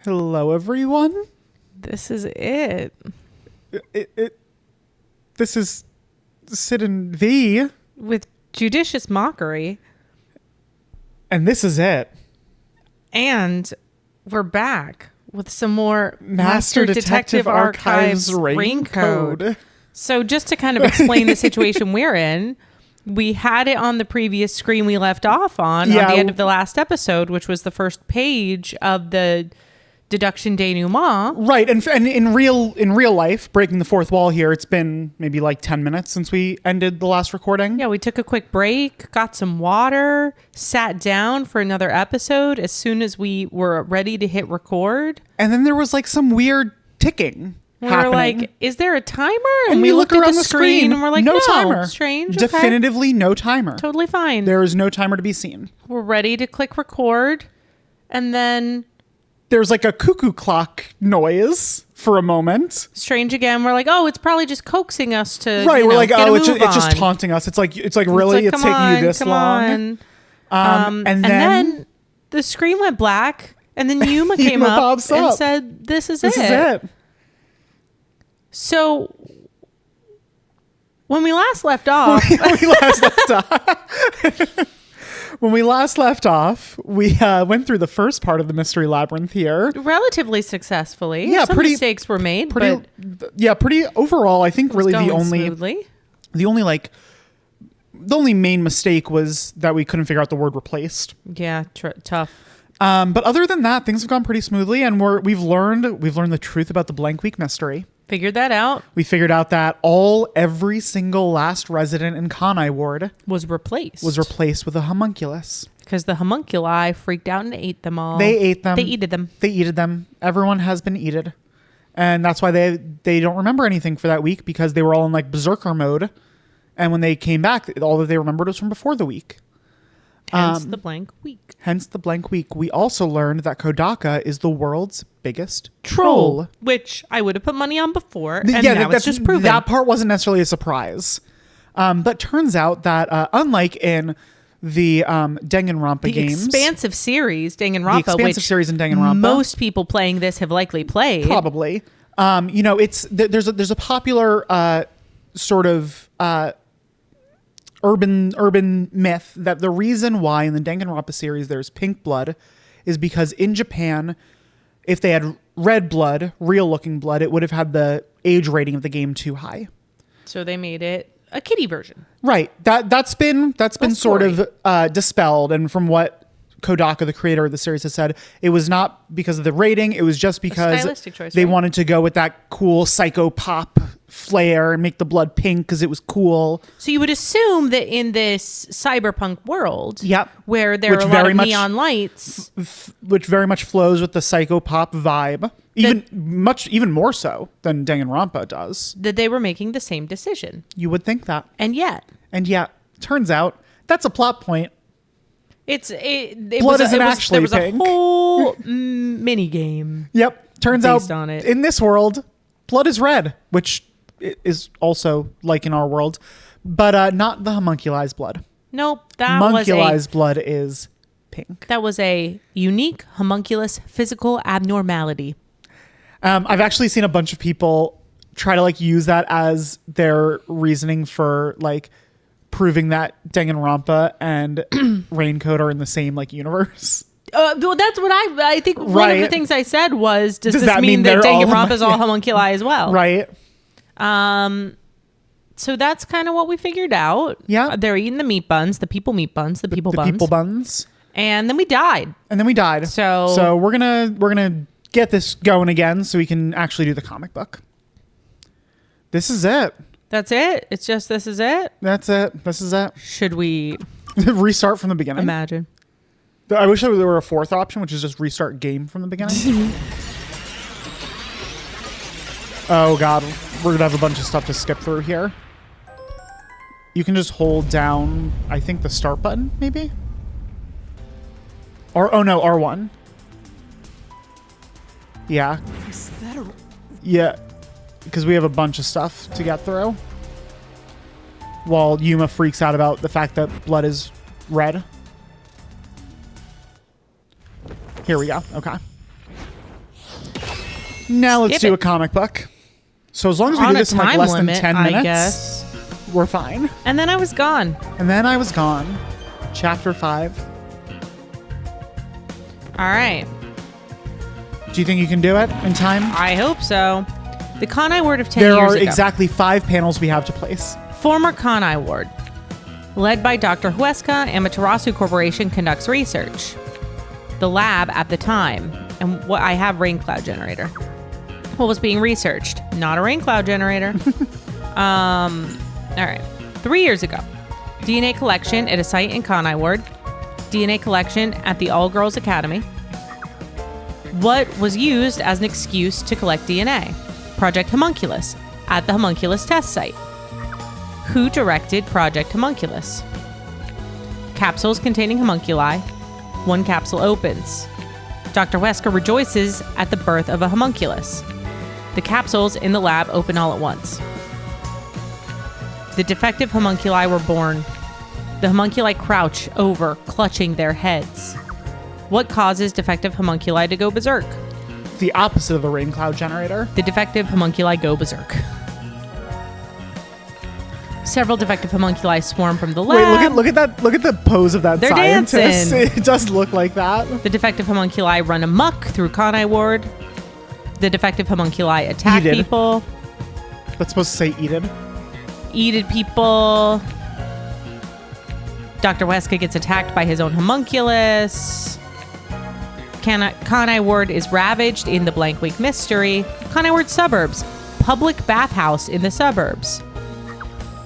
Hello, everyone. This is it. This is Sid and V. With judicious mockery. And this is it. And we're back with some more Master Detective Archives rain code. So just to kind of explain the situation we're in, we had it on the previous screen we left off on the end of the last episode, which was the first page of the deduction denouement. Right, and in real life, breaking the fourth wall here, it's been maybe like 10 minutes since we ended the last recording. Yeah, we took a quick break, got some water, sat down for another episode as soon as we were ready to hit record. And then there was like some weird ticking happening. We're like, is there a timer? And we look looked around at the screen and we're like, no timer. Strange. Definitively no timer. Totally fine. There is no timer to be seen. We're ready to click record. And then there's like a cuckoo clock noise for a moment. Strange again. We're like, oh, it's probably just coaxing us to we're like, get oh, a it's move just on. taunting us. It's like really, it's taking you this long. And then the screen went black, and then Yuma came up and said, "This is it." So when we last left off, When we last left off, we went through the first part of the mystery labyrinth here. Relatively successfully. Yeah, some mistakes were made. Pretty overall. I think really the only main mistake was that we couldn't figure out the word replaced. Yeah, tough. But other than that, things have gone pretty smoothly, and we've learned the truth about the blank week mystery. Figured that out. We figured out that every single last resident in Kanai Ward was replaced with a homunculus. Because the homunculi freaked out and ate them all. They ate them. They eated them. Everyone has been eated. And that's why they don't remember anything for that week, because they were all in like berserker mode. And when they came back, all that they remembered was from before the week. Hence the blank week. We also learned that Kodaka is the world's biggest troll. Which I would have put money on before. And now it's just proven. That part wasn't necessarily a surprise. But turns out that unlike in the Danganronpa games. The expansive series in Danganronpa. Most people playing this have likely played. Probably. There's a popular sort of urban myth that the reason why in the Danganronpa series there's pink blood is because in Japan, if they had red blood, real looking blood, it would have had the age rating of the game too high. So they made it a kiddie version. Right. That's been sort of dispelled, and from what Kodaka, the creator of the series, has said, it was not because of the rating, it was just because they wanted to go with that cool psycho pop flair and make the blood pink because it was cool. So you would assume that in this cyberpunk world, where there are a lot of neon lights, which very much flows with the psycho pop vibe, even more so than Danganronpa does, that they were making the same decision. You would think that. And yet, turns out that's a plot point. Blood isn't actually pink. There was a whole mini game. Yep. Turns out on it. In this world, blood is red, which is also like in our world, but not the homunculized blood. Nope. Homunculized blood is pink. That was a unique homunculus physical abnormality. I've actually seen a bunch of people try to like use that as their reasoning for like proving that Danganronpa and Raincoat are in the same like universe. Well, that's what I think. One of the things I said was, does this mean that Danganronpa is all homunculi as well? Right. So that's kind of what we figured out. Yeah. They're eating the meat buns, the people buns. And then we died. So we're gonna get this going again so we can actually do the comic book. This is it. That's it? It's just this is it? That's it. This is it. Should we restart from the beginning? Imagine. I wish there were a fourth option, which is just restart game from the beginning. Oh god, we're gonna have a bunch of stuff to skip through here. You can just hold down, I think, the start button, maybe? R1. Yeah. Is that a... Yeah. Because we have a bunch of stuff to get through. While Yuma freaks out about the fact that blood is red. Here we go. Okay. Now let's Skip do it. a comic book. So as long as we On do a this in like time less limit, than 10 I minutes, guess. we're fine. And then I was gone. And then I was gone. Chapter 5. All right. Do you think you can do it in time? I hope so. The Kanai Ward of 10 There years are ago. exactly 5 panels we have to place. Former Kanai Ward. Led by Dr. Huesca, Amaterasu Corporation conducts research. The lab at the time. And what I have rain cloud generator. What was being researched? Not a rain cloud generator. All right. 3 years ago. DNA collection at a site in Kanai Ward. DNA collection at the All Girls Academy. What was used as an excuse to collect DNA? Project Homunculus at the Homunculus test site. Who directed Project Homunculus? Capsules containing homunculi. One capsule opens. Dr. Huesca rejoices at the birth of a homunculus. The capsules in the lab open all at once. The defective homunculi were born. The homunculi crouch over, clutching their heads. What causes defective homunculi to go berserk? The opposite of the rain cloud generator. The defective homunculi go berserk. Several defective homunculi swarm from the lab. Wait, look at that. Look at the pose of that They're scientist. dancing. It does look like that. The defective homunculi run amok through Kanai Ward. The defective homunculi attack Eated. people. That's supposed to say eated. Eated people. Dr. Huesca gets attacked by his own homunculus. Kanai Ward is ravaged in the Blank Week mystery. Kanai Ward suburbs. Public bathhouse in the suburbs.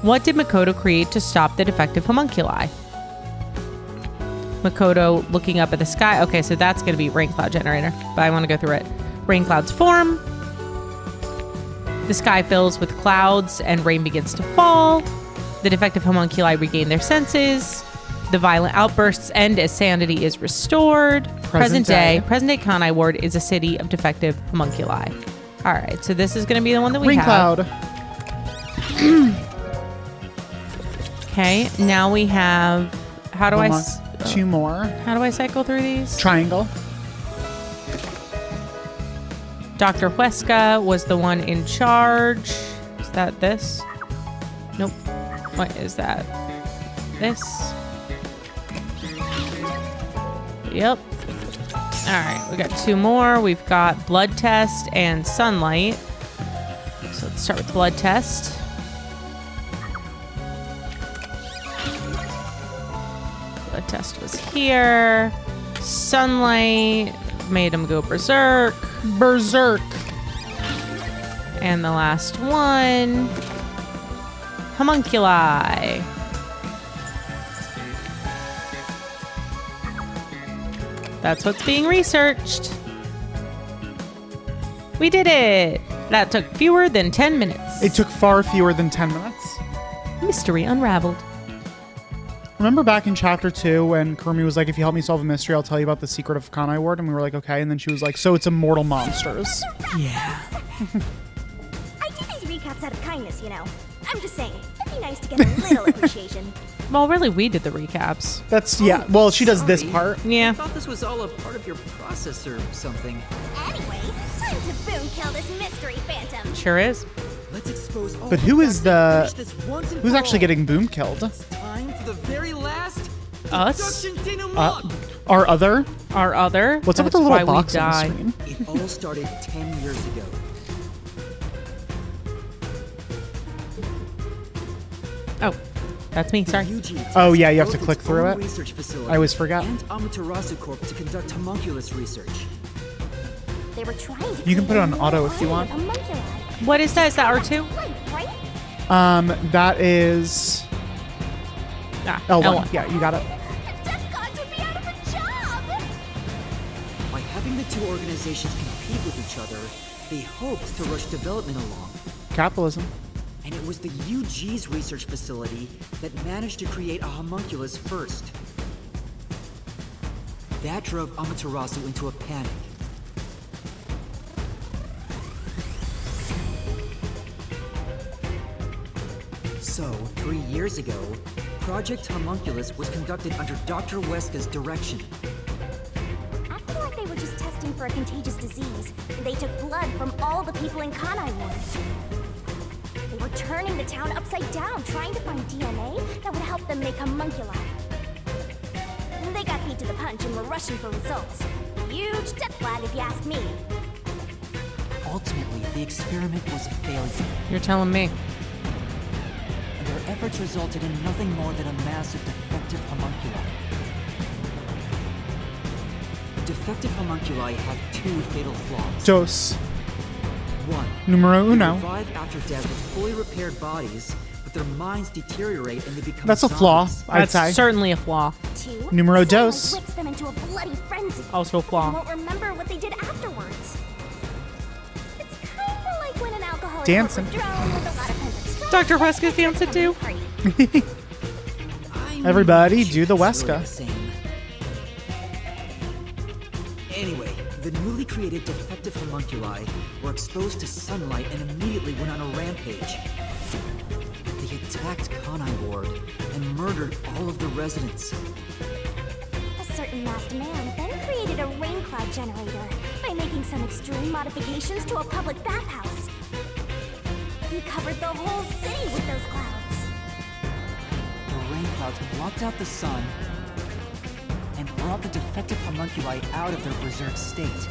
What did Makoto create to stop the defective homunculi? Makoto looking up at the sky. Okay, so that's going to be rain cloud generator, but I want to go through it. Rain clouds form. The sky fills with clouds and rain begins to fall. The defective homunculi regain their senses. The violent outbursts end as sanity is restored. Present day Kanai Ward is a city of defective homunculi. All right, so this is going to be the one that we Rain have. cloud. Okay, now we have. How do One I? more. 2 more. How do I cycle through these? Triangle. Dr. Huesca was the one in charge. Is that this? Nope. What is that? This? Yep. All right, we got 2 more. We've got blood test and sunlight. So let's start with blood test. Blood test was here. Sunlight made him go berserk. Berserk. And the last one, homunculi. That's what's being researched. We did it. That took fewer than 10 minutes. It took far fewer than 10 minutes. Mystery unraveled. Remember back in chapter 2 when Kurumi was like, if you help me solve a mystery, I'll tell you about the secret of Kanai Ward? And we were like, okay. And then she was like, so it's immortal monsters. Yeah. I do these recaps out of kindness, you know. I'm just saying, it'd be nice to get a little appreciation. Well, really, we did the recaps. That's, yeah. Well, she does this Sorry. part. Yeah. I thought this was all a part of your process or something. Anyway, time to boom kill this mystery phantom. Sure is. Let's expose all But the who is facts the... and finish this once and Who's for actually all. getting boom killed? It's time for the very last Us? deduction denouement. Our other? Our other. What's up with That's the why little we box on the die. screen? It all started 10 years ago. Oh, that's me. Sorry. UG Oh, yeah, you have built to click its through own it. research facility I always forgot. And Amaterasu Corp to conduct homunculus research. They were trying to You can put it on create auto a if you want. homunculi. What is that? Is that R2? Right? That is... Ah, L1. Yeah, you got it. The Death Gods would be out of a job! By having the two organizations compete with each other, they hoped to rush development along. Capitalism. And it was the UG's research facility that managed to create a homunculus first. That drove Amaterasu into a panic. So, 3 years ago, Project Homunculus was conducted under Dr. Huesca's direction. I feel like they were just testing for for a contagious disease, and they took blood from all the people in Kanai Ward. They were turning the town upside down, trying to find DNA that would help them make homunculi. They got beat to the punch and were rushing for results. Huge death flag if you ask me. Ultimately, the experiment was a failure. You're telling me. And their efforts resulted in nothing more than a massive defective homunculi. Defective homunculi have two fatal flaws. Dos. One, Numero they uno. revive after death with fully repaired bodies, but their minds deteriorate and they become That's a flaw, zombies. I'd That's say. certainly a flaw. Two, Numero someone dos. whips them into a bloody frenzy. Also a They flaw. won't remember what they did afterwards. It's kind of like when an alcoholic Dancing. would drown with a lot of pensive Dr. Weska's dancing too. I mean, Everybody do the it's Weska. really the same. Anyway, the newly created defective homunculi were exposed to sunlight and immediately went on a rampage. They attacked Kanai Ward and murdered all of the residents. A certain masked man then created a rain cloud generator by making some extreme modifications to a public bathhouse. He covered the whole city with those clouds. The rain clouds blocked out the sun and brought the defective homunculi out of their berserk state.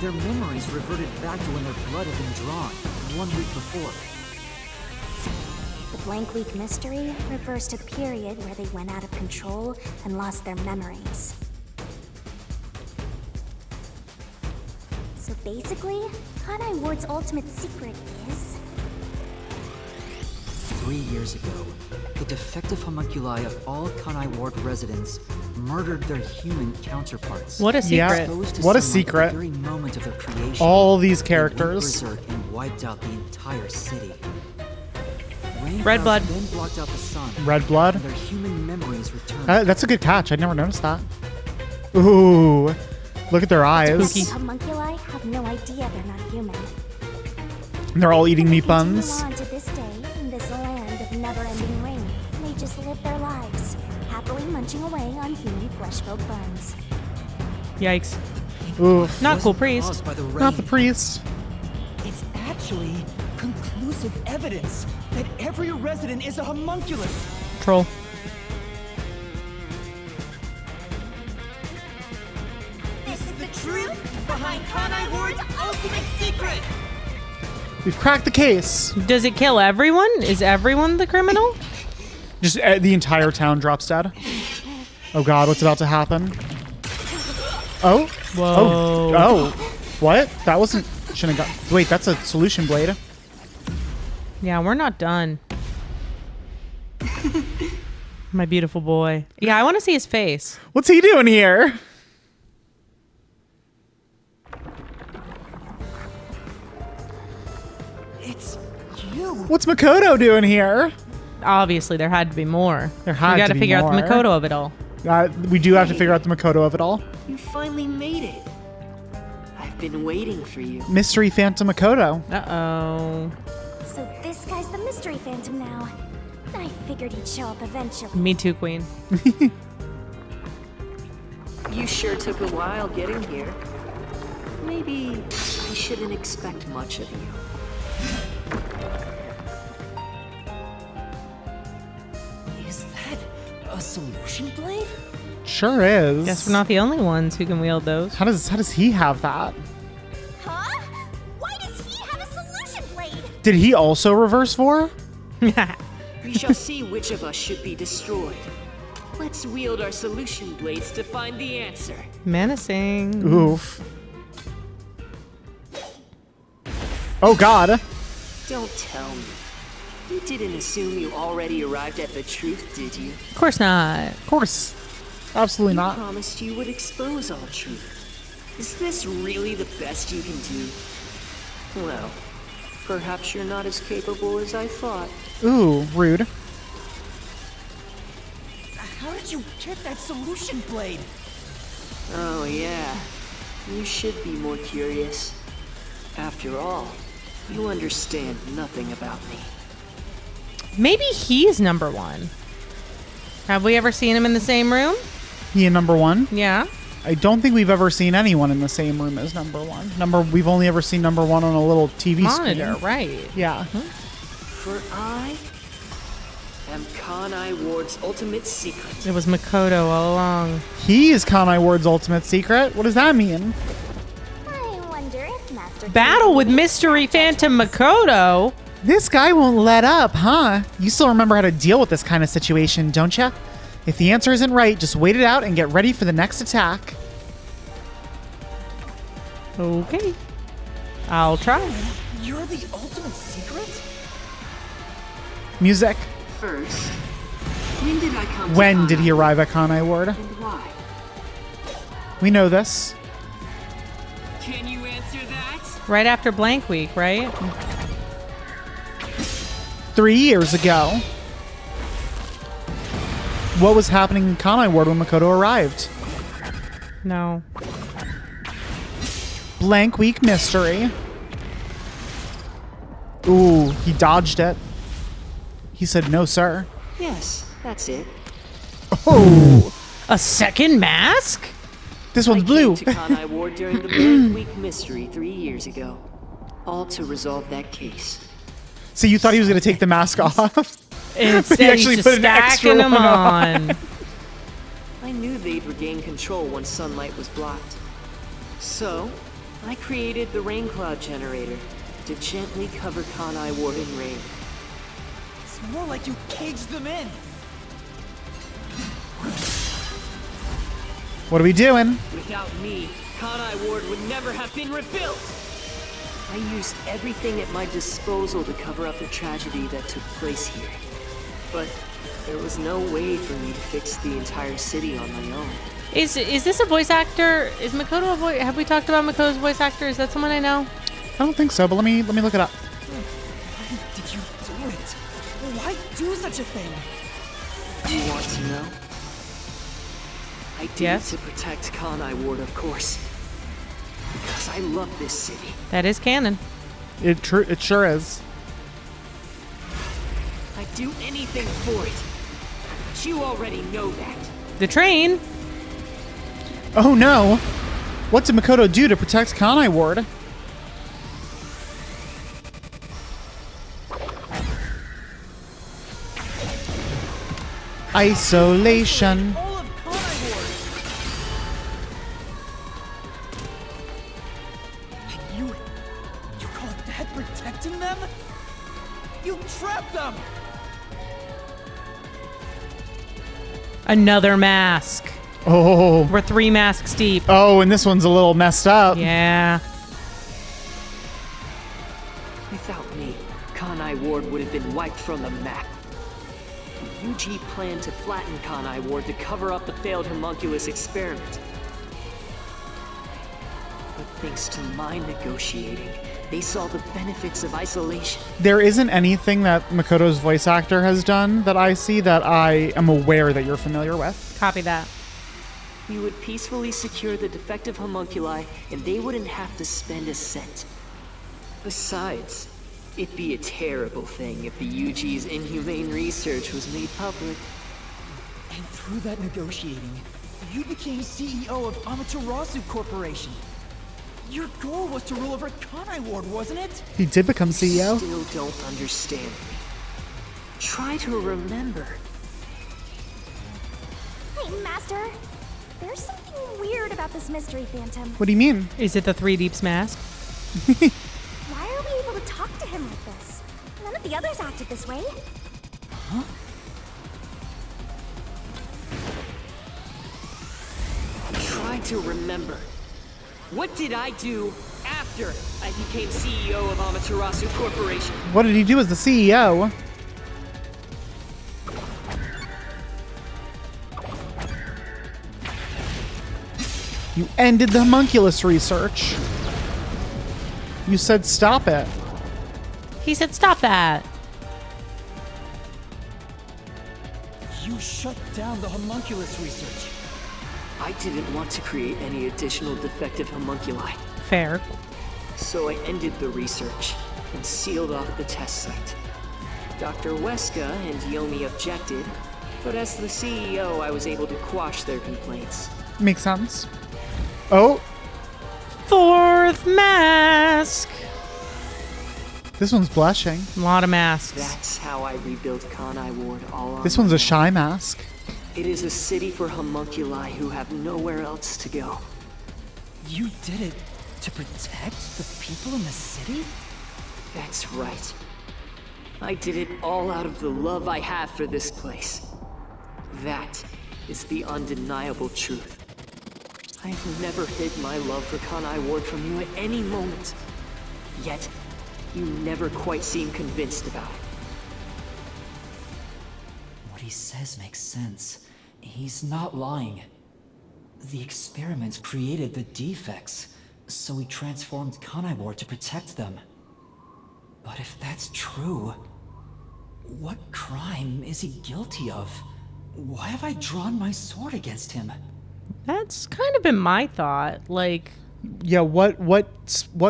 Their memories reverted back to when their blood had been drawn 1 week before. The blank week mystery reversed a period where they went out of control and lost their memories. So basically, Kanai Ward's ultimate secret is... 3 years ago, the defective homunculi of all Kanai Ward residents murdered their human counterparts. What a Yeah. secret. Exposed to What a sunlight secret. At the very moment of their creation, All these they went characters. berserk and wiped out the entire city. Rain Red blood. clouds Then blocked out the sun. Red blood. And their human memories returned. That's a good catch. I'd never noticed that. Ooh. Look at their eyes. The homunculi have no idea they're not human. They're all eating They meat continue buns. on to this day in this land of never-ending rain. They just live their lives, happily munching away on human flesh-filled buns. Yikes. Oof. Not cool Wasn't priest. caused by the Not the rain. priest. It's actually conclusive evidence that every resident is a homunculus. Troll. This is the truth behind Kanai Ward's ultimate secret. We've cracked the case. Does it kill everyone? Is everyone the criminal? Just the entire town drops dead. Oh god, what's about to happen? Oh? Whoa. Oh. What? That wasn't Shinigami. Wait, that's a solution blade. Yeah, we're not done. My beautiful boy. Yeah, I want to see his face. What's he doing here? It's you. What's Makoto doing here? Obviously, there had to be more. There had we to got to be figure out the more. Makoto of it all. We do have to figure out the Makoto of it all. You finally made it. I've been waiting for you. Mystery Phantom Makoto. Uh-oh. So this guy's the mystery phantom now. I figured he'd show up eventually. Me too, queen. You sure took a while getting here. Maybe I shouldn't expect much of you. Is that a solution blade? Sure is. Guess we're not the only ones who can wield those. How does he have that? Huh? Why does he have a solution blade? Did he also reverse 4? We shall see which of us should be destroyed. Let's wield our solution blades to find the answer. Menacing. Oof. Oh god. Don't tell me. You didn't assume you already arrived at the truth, did you? Of course not. Of course. Absolutely You not. promised you would expose all truth. Is this really the best you can do? Well, perhaps you're not as capable as I thought. Ooh, rude. How did you get that solution blade? Oh yeah, you should be more curious. After all, you understand nothing about me. Maybe he's number one. Have we ever seen him in the same room? He in number 1? Yeah. I don't think we've ever seen anyone in the same room as number one. We've only ever seen number one on a little TV Monitor, screen. right. Yeah. For I am Kanai Ward's ultimate secret. It was Makoto all along. He is Kanai Ward's ultimate secret. What does that mean? I wonder if Master Battle with Mystery Phantom Makoto. This guy won't let up, huh? You still remember how to deal with this kind of situation, don't ya? If the answer isn't right, just wait it out and get ready for the next attack. Okay. I'll try. You're the ultimate secret? Music. First, when did I come When to did he arrive at Kanai Ward? and why? We know this. Can you answer that? Right after blank week, right? 3 years ago. What was happening in Kanai Ward when Makoto arrived? No. Blank week mystery. Ooh, he dodged it. He said, no, sir. Yes, that's it. Oh, A second mask? this I one's blue. came to Kanai Ward during the Blank Week mystery 3 years ago. All to resolve that case. So you thought he was going to take the mask off? Instead, actually he's put just an extra stacking them one on. I knew they'd regain control once sunlight was blocked. So, I created the rain cloud generator to gently cover Kanai Ward in rain. It's more like you caged them in. What are we doing? Without me, Kanai Ward would never have been rebuilt! I used everything at my disposal to cover up the tragedy that took place here. But there was no way for me to fix the entire city on my own. Is this a voice actor? Is Makoto a voice? Have we talked about Makoto's voice actor? Is that someone I know? I don't think so, but let me look it up. Why did you do it? Why do such a thing? You want to know? I did Yes. it to protect Kanai Ward, of course. Because I love this city. That is canon. It sure is. I'd do anything for it. But you already know that. The train. Oh no! What did Makoto do to protect Kanai Ward? Isolation. All of Kanai Ward. You call that protecting them? You trapped them. Another mask. Oh. We're 3 masks deep. Oh, and this one's a little messed up. Yeah. Without me, Kanai Ward would have been wiped from the map. The UG planned to flatten Kanai Ward to cover up the failed homunculus experiment. But thanks to my negotiating, they saw the benefits of isolation. There isn't anything that Makoto's voice actor has done that I see that I am aware that you're familiar with. Copy that. We would peacefully secure the defective homunculi, and they wouldn't have to spend a cent. Besides, it'd be a terrible thing if the UG's inhumane research was made public. And through that negotiating, you became CEO of Amaterasu Corporation. Your goal was to rule over Kanai Ward, wasn't it? He did become You CEO. still don't understand me. Try to remember. Hey, Master. There's something weird about this mystery phantom. What do you mean? Is it the 3 deeps mask? Why are we able to talk to him like this? None of the others acted this way. Try to remember. What did I do after I became CEO of Amaterasu Corporation? What did he do as the CEO? You ended the homunculus research. You said stop it. He said, stop that. You shut down the homunculus research. I didn't want to create any additional defective homunculi, Fair. so I ended the research and sealed off the test site. Dr. Weska and Yomi objected, but as the CEO, I was able to quash their complaints. Makes sense. Oh, Fourth mask. this one's blushing. A lot of masks. That's how I rebuilt Kanai Ward all on This my one's a own. shy mask. It is a city for homunculi who have nowhere else to go. You did it to protect the people in the city? That's right. I did it all out of the love I have for this place. That is the undeniable truth. I've never hid my love for Kanai Ward from you at any moment. Yet, you never quite seem convinced about it. What he says makes sense. He's not lying. The experiments created the defects, so he transformed Kanai Ward to protect them. But if that's true, what crime is he guilty of? Why have I drawn my sword against him? That's kind of been my thought. Like, Yeah, what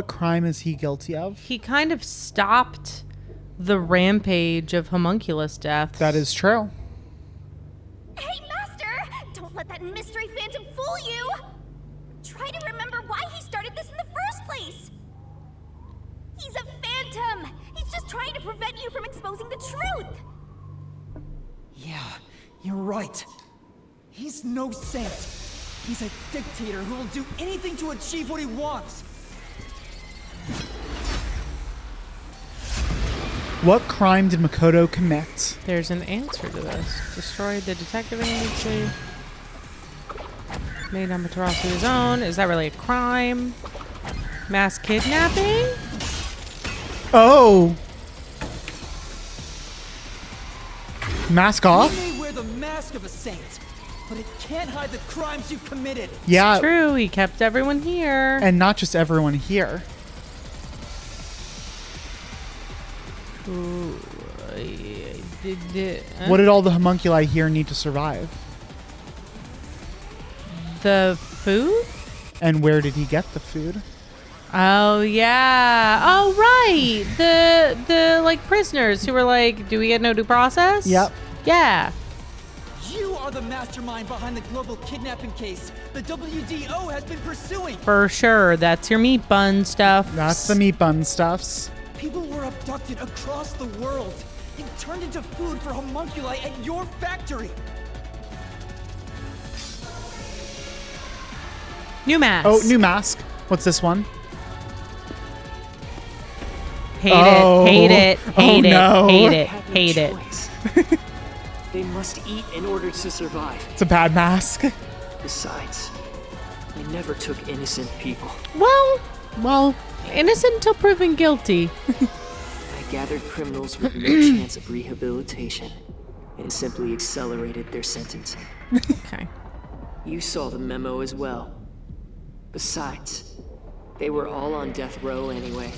crime is he guilty of? he kind of stopped the rampage of homunculus deaths. That is true. Hey, Master! Don't let that mystery phantom fool you! Try to remember why he started this in the first place! He's a phantom! He's just trying to prevent you from exposing the truth! Yeah, you're right. He's no saint. He's a dictator who will do anything to achieve what he wants. What crime did Makoto commit? There's an answer to this. Destroyed the detective agency. Made Amaterasu his own. Is that really a crime? Mass kidnapping? Oh! Mask off? You may wear the mask of a saint, but it can't hide the crimes you've committed. Yeah, True, he kept everyone here. and not just everyone here. Ooh, What did all the homunculi here need to survive? the food? And where did he get the food? Oh yeah. Oh right. The like prisoners who were like, do we get no due process? Yep. Yeah. You are the mastermind behind the global kidnapping case the WDO has been pursuing. For sure. That's your meat bun stuff. That's the meat bun stuffs. People were abducted across the world and turned into food for homunculi at your factory. New mask. Oh, new mask. What's this one? Hate Oh. it. Hate it. Oh, Hate it. no. Hate They it. had no Hate it. choice. They must eat in order to survive. It's a bad mask. Besides, I never took innocent people. Well, innocent until proven guilty. I gathered criminals with no chance of rehabilitation and simply accelerated their sentencing. Okay. You saw the memo as well. Besides, they were all on death row anyway.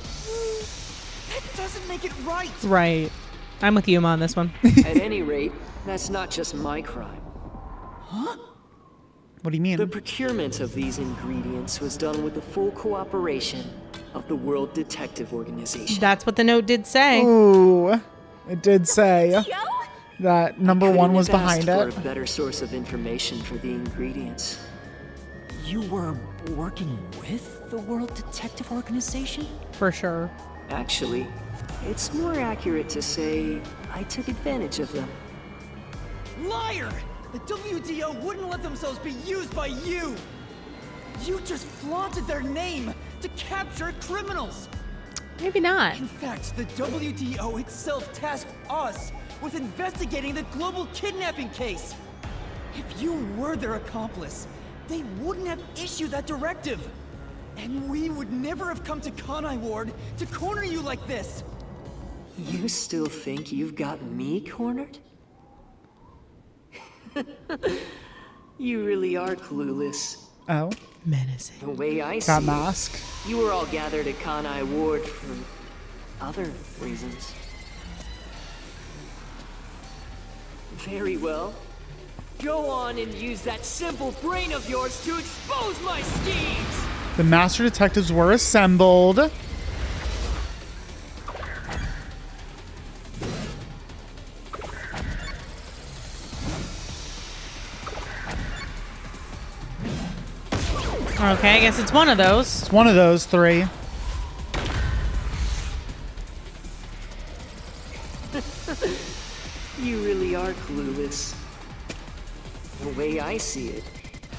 That doesn't make it right. Right. I'm with Yuma on this one. At any rate, that's not just my crime. What do you mean? The procurement of these ingredients was done with the full cooperation of the World Detective Organization. That's what the note did say. Ooh, it did say Yo! that number Couldn't one was have asked behind it. for a better source of information for the ingredients. You were working with the World Detective Organization? For sure. Actually, it's more accurate to say I took advantage of them. Liar! The WDO wouldn't let themselves be used by you! You just flaunted their name to capture criminals! Maybe not. In fact, the WDO itself tasked us with investigating the global kidnapping case! If you were their accomplice, they wouldn't have issued that directive! And we would never have come to Kanai Ward to corner you like this! You still think you've got me cornered? You really are clueless. Oh, Menacing. The way I see that it, mask. you were all gathered at Kanai Ward for other reasons. Very well. Go on and use that simple brain of yours to expose my schemes! The master detectives were assembled. Oh, Okay, I guess it's one of those. It's one of those three. You really are clueless. The way I see it,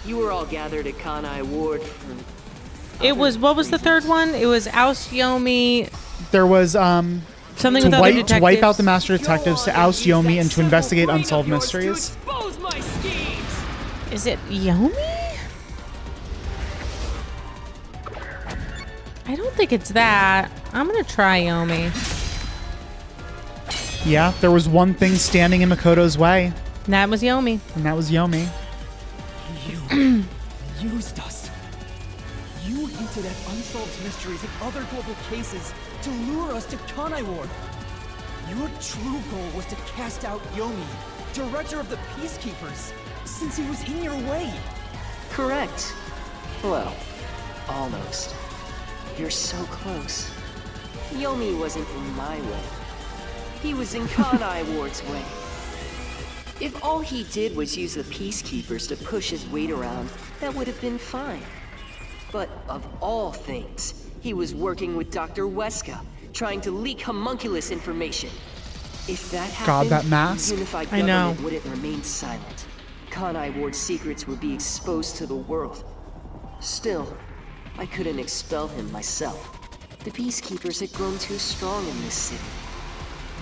you were all gathered at Kanai Ward for... It was, what was the third one? It was oust Yomi. There was Something to with other detectives. wipe out the master detectives, to oust Yomi, and to investigate unsolved mysteries. Is it Yomi? I don't think it's that. I'm gonna try Yomi. Yeah, there was one thing standing in Makoto's way, And that was Yomi. and that was Yomi. You used us. You hinted at unsolved mysteries and other global cases to lure us to Kanai Ward. Your true goal was to cast out Yomi, director of the Peacekeepers, since he was in your way. Correct. Well, almost. You're so close. Yomi wasn't in my way. He was in Kanai Ward's way. If all he did was use the Peacekeepers to push his weight around, that would have been fine. But of all things, he was working with Dr. Weska, trying to leak homunculus information. If that happened, God, that mask. the unified I know. government wouldn't remain silent. Kanai Ward's secrets would be exposed to the world. Still, I couldn't expel him myself. The Peacekeepers had grown too strong in this city.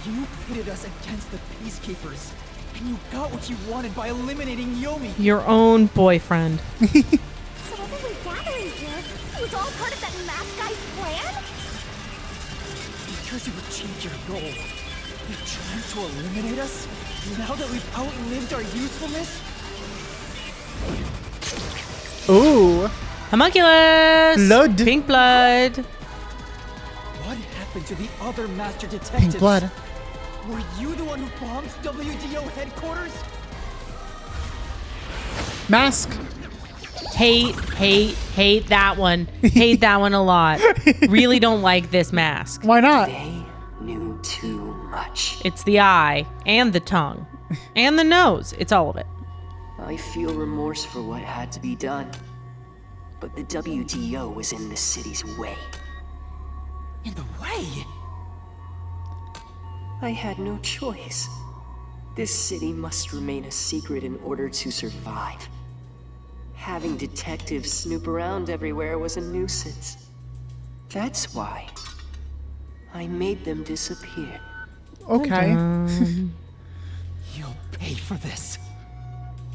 You pitted us against the Peacekeepers, and you got what you wanted by eliminating Yomi. Your own boyfriend. So everyone gathering here, it was all part of that masked guy's plan? Because you achieved your goal. You're trying to eliminate us? Now that we've outlived our usefulness? Ooh, Homunculus! Blood. Pink blood. What happened to the other master detectives? pink blood. Were you the one who bombed WDO headquarters? Mask. Hate that one. Hate that one a lot. Really don't like this mask. Why not? They knew too much. It's the eye and the tongue and the nose. It's all of it. I feel remorse for what had to be done. But the WDO was in the city's way. In the way? I had no choice. This city must remain a secret in order to survive. Having detectives snoop around everywhere was a nuisance. That's why I made them disappear. Okay. You'll pay for this.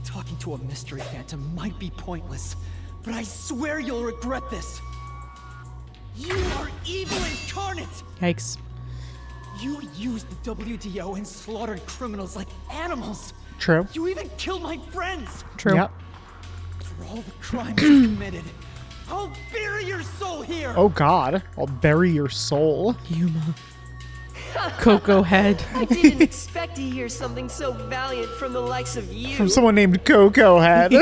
Talking to a mystery phantom might be pointless, but I swear you'll regret this. You are evil incarnate! Yikes. You used the WDO and slaughtered criminals like animals. True. You even killed my friends. True. Yep. For all the crimes you committed, I'll bury your soul here. Oh God, I'll bury your soul. Yuma. Cocoa head. I didn't expect to hear something so valiant from the likes of you. From someone named Coco Head.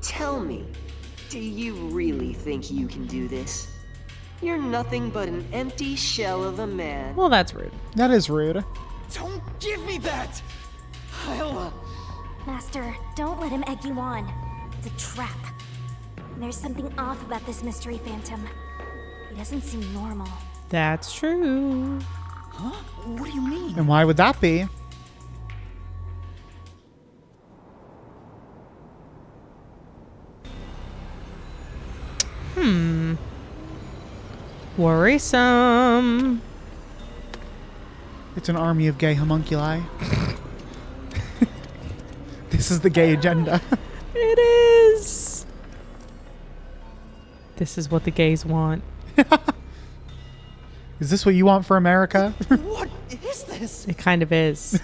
Tell me, do you really think you can do this? You're nothing but an empty shell of a man. Well, that's rude. That is rude. Don't give me that. I'll... Master, don't let him egg you on. It's a trap. There's something off about this mystery phantom. He doesn't seem normal. That's true. Huh? What do you mean? And why would that be? Worrisome. It's an army of gay homunculi. This is the gay agenda. It is. This is what the gays want. Is this what you want for America? What is this? It kind of is.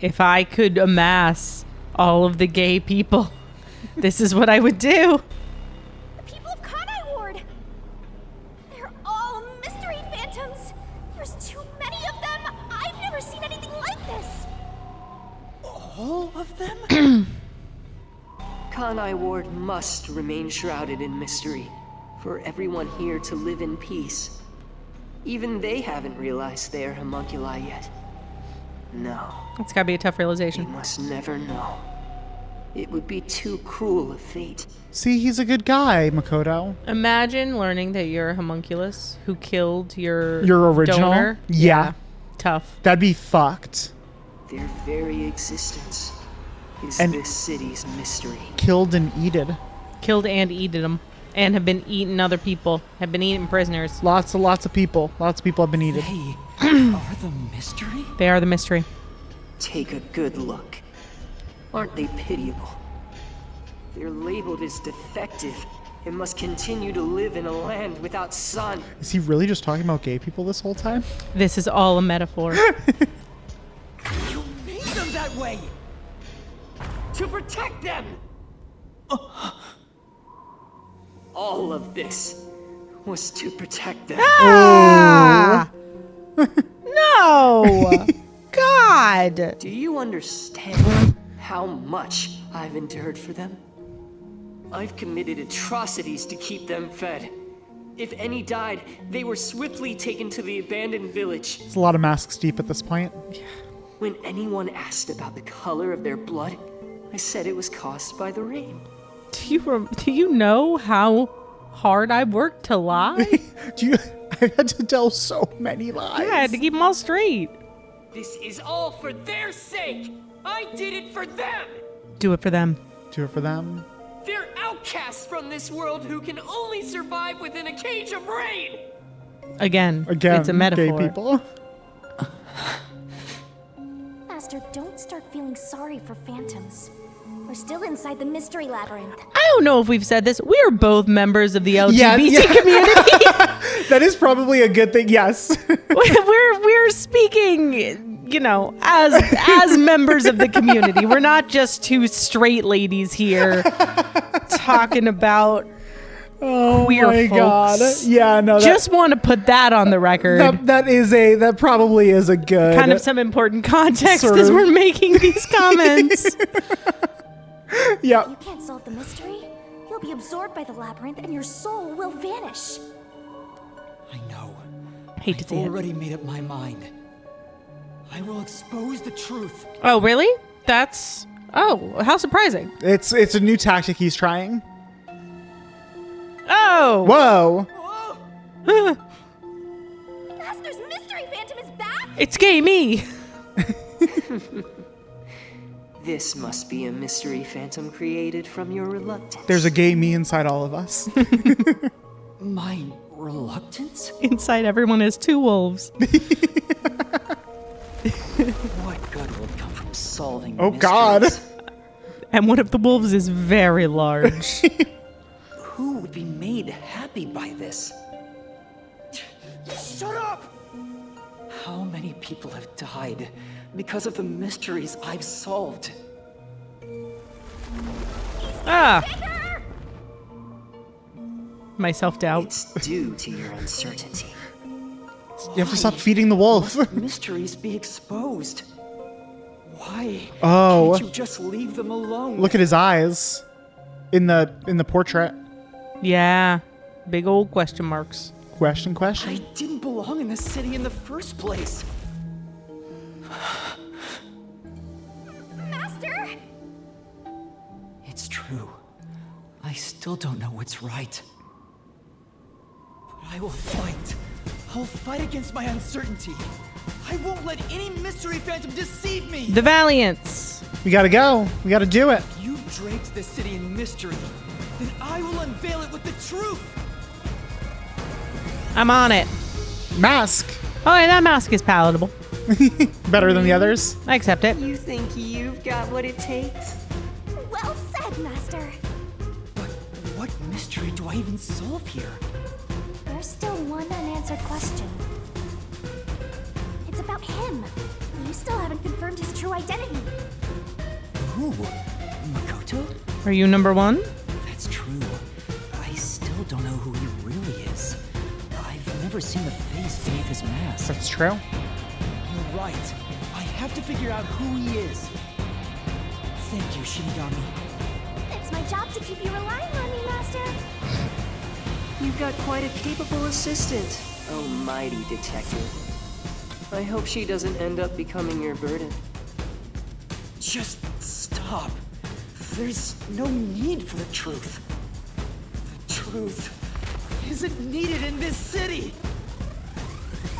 If I could amass all of the gay people, this is what I would do. The people of Kanai Ward! They're all mystery phantoms! There's too many of them! I've never seen anything like this! All of them? Kanai Ward must remain shrouded in mystery for everyone here to live in peace. Even they haven't realized they are homunculi yet. No, It's gotta be a tough they realization. must never know. It would be too cruel a fate. See, he's a good guy, Makoto. Imagine learning that you're a homunculus who killed your original donor. Yeah. Tough. That'd be fucked. Their very existence is And- this city's mystery. Killed and eaten. Killed and eaten them. And have been eating other people. Have been eating prisoners. Lots of people. Lots of people have been eaten. They are the mystery? They are the mystery. Take a good look. Aren't they pitiable? They're labeled as defective and must continue to live in a land without sun. Is he really just talking about gay people this whole time? This is all a metaphor. You made them that way! To protect them! All of this was to protect them. Ah! No! God! Do you understand how much I've endured for them? I've committed atrocities to keep them fed. If any died, they were swiftly taken to the abandoned village. There's a lot of masks deep at this point. When anyone asked about the color of their blood, I said it was caused by the rain. Do you know how hard I worked to lie? I had to tell so many lies. I had to keep them all straight. This is all for their sake! I did it for them! Do it for them. Do it for them. They're outcasts from this world who can only survive within a cage of rain! Again, Again, it's a metaphor. gay people. Master, don't start feeling sorry for phantoms. We're still inside the mystery labyrinth. I don't know if we've said this. We are both members of the LGBT Yeah. community. That is probably a good thing. Yes. we're speaking, as members of the community. We're not just two straight ladies here talking about queer my folks. God. Yeah, no. Just want to put that on the record. That probably is a good Kind of some important context Sort as of. we're making these comments. Yeah. You can't solve the mystery. You'll be absorbed by the labyrinth and your soul will vanish. I know. Hate to I've see it. already made up my mind. I will expose the truth. Oh, really? That's... Oh, how surprising. It's a new tactic he's trying. Oh! Whoa. Master's mystery phantom is back? It's gay me. This must be a mystery phantom created from your reluctance. There's a gay me inside all of us. My reluctance? Inside everyone is two wolves. What good will come from solving Oh, mysteries? God. And one of the wolves is very large. Who would be made happy by this? Shut up! How many people have died because of the mysteries I've solved? Ah! My self-doubt. It's due to your uncertainty. You have to stop feeding the wolf. Mysteries be exposed. Why Oh. can't you just leave them alone? Look at his eyes in the portrait. Yeah. Big old question marks. Question. I didn't belong in this city in the first place. Master? It's true. I still don't know what's right. But I will fight. I'll fight against my uncertainty. I won't let any mystery phantom deceive me. The Valiants. We gotta go. We gotta do it. You've draped this city in mystery. Then I will unveil it with the truth. I'm on it. Mask. Oh, and that mask is palatable. Better than the others. I accept it. You think you've got what it takes? Well said, Master. But what mystery do I even solve here? There's still one unanswered question. It's about him. You still haven't confirmed his true identity. Who? Makoto? Are you number one? That's true. I still don't know who he really is. I've never seen the face beneath his mask. That's true. You're right. I have to figure out who he is. Thank you, Shinigami. It's my job to keep you relying on me, Master. You've got quite a capable assistant, oh mighty detective. I hope she doesn't end up becoming your burden. Just stop. There's no need for the truth. The truth isn't needed in this city.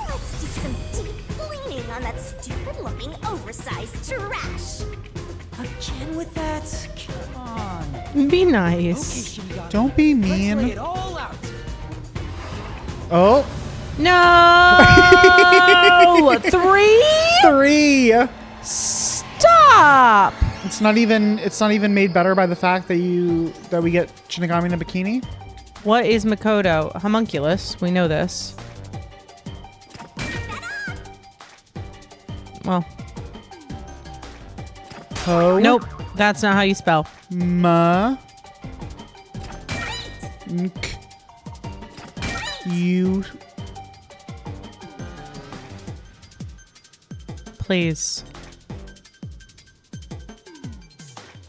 Let's do some deep cleaning on that stupid-looking, oversized trash. Again with that? Come on. Be Okay, nice. Shinigami. Don't be Let's lay mean. it all out. Oh, No! 3? 3. Stop! It's not even made better by the fact that we get Shinigami in a bikini. What is Makoto? Homunculus. We know this. Well, Ho. nope. That's not how you spell. Ma. Nk. You. Please.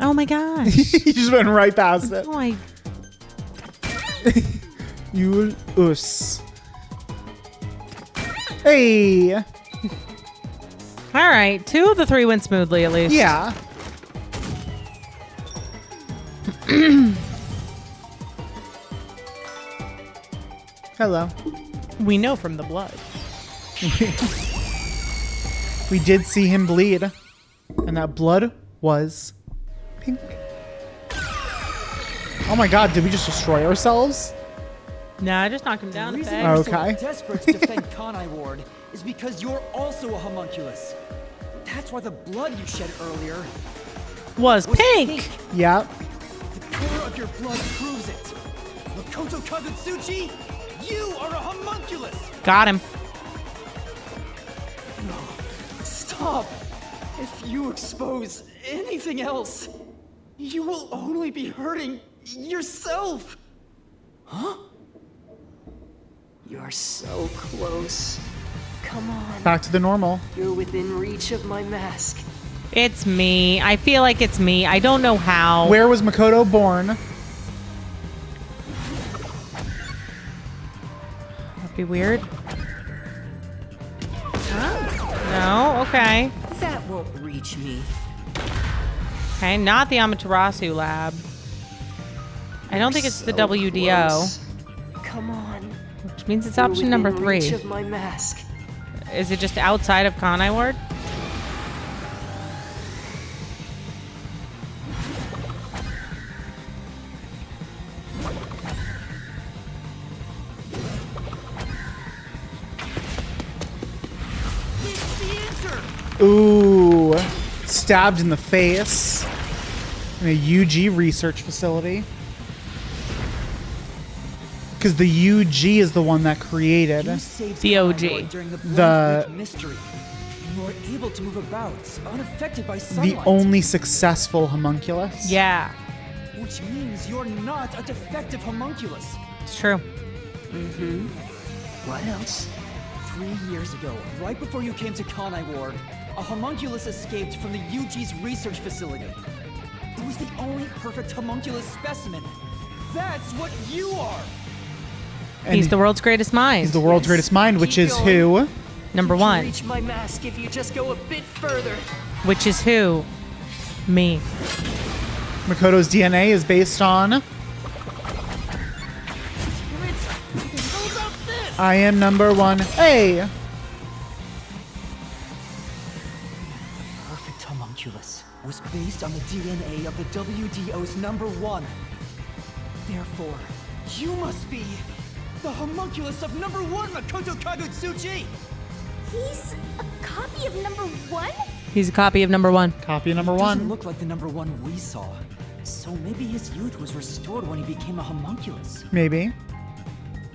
Oh my gosh. You just went right past it. Oh, I Yul us. Hey. All right, 2 of the 3 went smoothly at least. Yeah. Hello. We know from the blood. We did see him bleed, and that blood was pink. Oh my god, did we just destroy ourselves? Nah, just knock him down The a reason peg. you're Okay. so desperate to defend Kanai Ward is because you're also a homunculus. That's why the blood you shed earlier Was was pink. Yeah. The color of your blood proves it. Makoto Kagutsuchi, you are a homunculus. Got him. Stop. If you expose anything else, you will only be hurting yourself. Huh? You're so close. Come on. Back to the normal. You're within reach of my mask. It's me. I feel like it's me. I don't know how. Where was Makoto born? That'd be weird. No? Okay. That won't reach me. Okay, not the Amaterasu lab. I don't think it's the So WDO, close. Come on. which means it's You're option number within 3. reach of my mask. Is it just outside of Kanai Ward? It's the answer. Ooh. Stabbed in the face. In a UG research facility. Because the UG is the one that created. You saved The Kanai OG. Ward during the The- Blood Creek mystery. You were able to move about, unaffected by The sunlight. only successful homunculus. Yeah, Which means you're not a defective homunculus. it's true. What else? 3 years ago, right before you came to Kanai Ward, a homunculus escaped from the UG's research facility. It was the only perfect homunculus specimen. That's what you are! And He's the world's greatest mind. he's the world's greatest mind, which Keep is going. who? Number You can 1, reach my mask if you just go a bit further. which is who? Me. Makoto's DNA is based on I am number 1. Hey! Perfect homunculus was based on the DNA of the WDO's number 1. Therefore, you must be the homunculus of number 1, Makoto Kagutsuchi! He's a copy of number 1? He's a copy of number 1. Copy of number Doesn't 1. look like the number 1 we saw. So maybe his youth was restored when he became a homunculus. Maybe.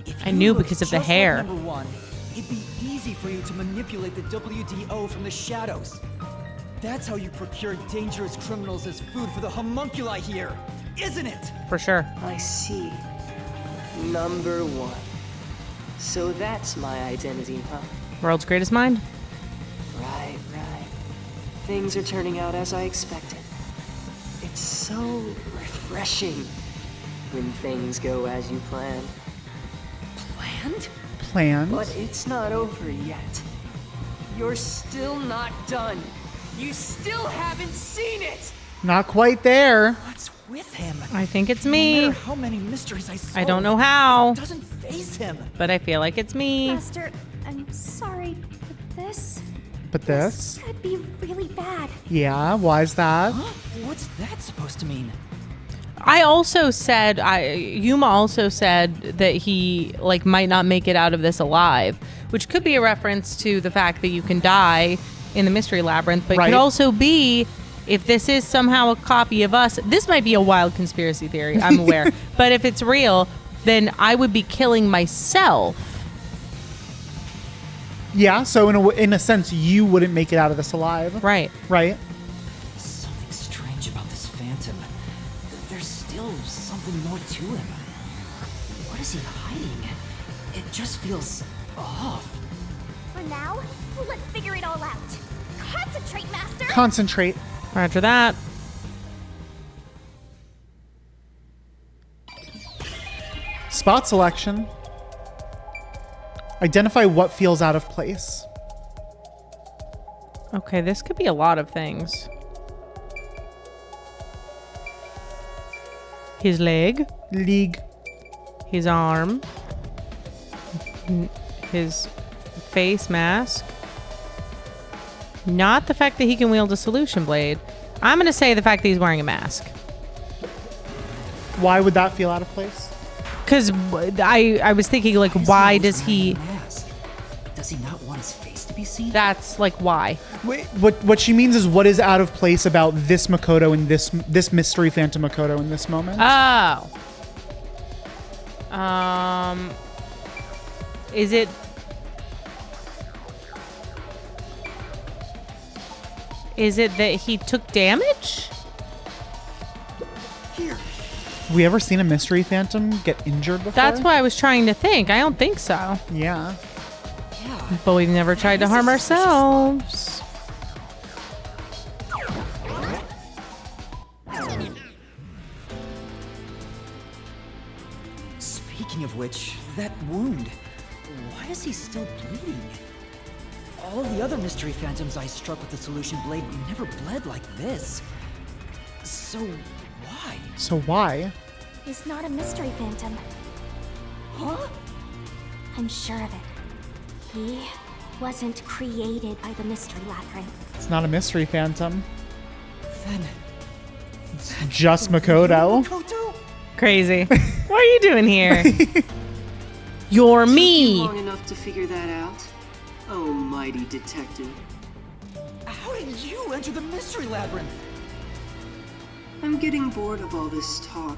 If I you knew looked because of the just like hair. number 1, it'd be easy for you to manipulate the WDO from the shadows. That's how you procure dangerous criminals as food for the homunculi here, isn't it? For sure. I see. Number 1. So that's my identity, huh? World's greatest mind. Right, right. Things are turning out as I expected. It's so refreshing when things go as you plan. Planned? Plans. But it's not over yet. You're still not done. You still haven't seen it! Not quite there. What's with him? I think it's No me. matter how many mysteries I solve, I don't know how, it doesn't faze him. but I feel like it's me. Master, I'm sorry, but this But this? could be really bad. Yeah, why is that? Huh? What's that supposed to mean? I also said, Yuma also said that he like might not make it out of this alive, which could be a reference to the fact that you can die in the mystery labyrinth, but it Right. could also be if this is somehow a copy of us. This might be a wild conspiracy theory, I'm aware, but if it's real, then I would be killing myself. Yeah, so in a sense, you wouldn't make it out of this alive. Right. Right? Something strange about this phantom. There's still something more to him. What is he hiding? It just feels off. For now, let's figure it all out. Concentrate, Master! Concentrate. Roger that. Spot selection. Identify what feels out of place. Okay, this could be a lot of things. His leg, League. his arm, his face mask. Not the fact that he can wield a solution blade. I'm going to say the fact that he's wearing a mask. Why would that feel out of place? Because I was thinking, like, why does he... Mask? Does he not want his face to be seen? That's, like, why? Wait, what she means is what is out of place about this Makoto and this mystery Phantom Makoto in this moment? Oh. Is it... Is it that he took damage? Here. Have we ever seen a mystery Phantom get injured before? That's what I was trying to think. I don't think so. Yeah. Yeah. But we've never tried to harm ourselves. Speaking of which, that wound. Why is he still bleeding? All the other mystery phantoms I struck with the solution blade never bled like this. So why? So why? He's not a mystery phantom. Huh? I'm sure of it. He wasn't created by the mystery labyrinth. It's not a mystery Phantom. Then Just Makoto. Makoto? Crazy. What are you doing here? You're Took you me. long enough to figure that out? Oh, mighty detective. How did you enter the mystery labyrinth? I'm getting bored of all this talk.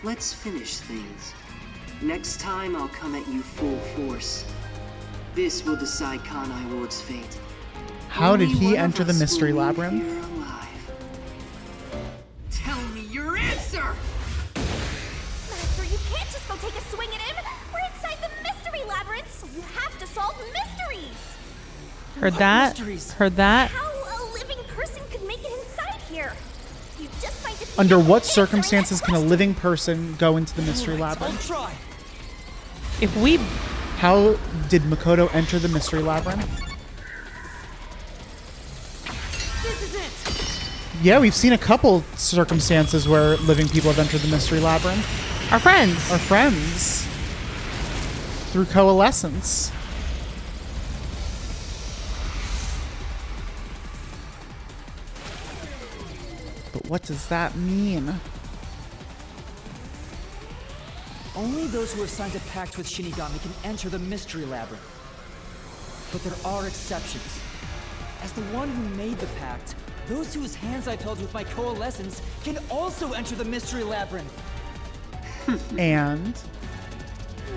Let's finish things. Next time I'll come at you full force. This will decide Kanai Ward's fate. How did Only he one of enter the us mystery will leave labyrinth? here alive. Tell me your answer! Master, you can't just go take a swing at him! We're inside the mystery labyrinth, so you have to solve mysteries! Heard that? mysteries? Heard that? How a living person could make it inside here? You just might defeat Under him what with answering circumstances that can a question. living person go into the mystery I'll labyrinth? try. If we... How did Makoto enter the mystery labyrinth? This is it. Yeah, we've seen a couple circumstances where living people have entered the mystery labyrinth. Our friends. Our friends. Through coalescence. But what does that mean? Only those who have signed a pact with Shinigami can enter the mystery labyrinth. But there are exceptions. As the one who made the pact, those whose hands I've held with my coalescence can also enter the mystery labyrinth. And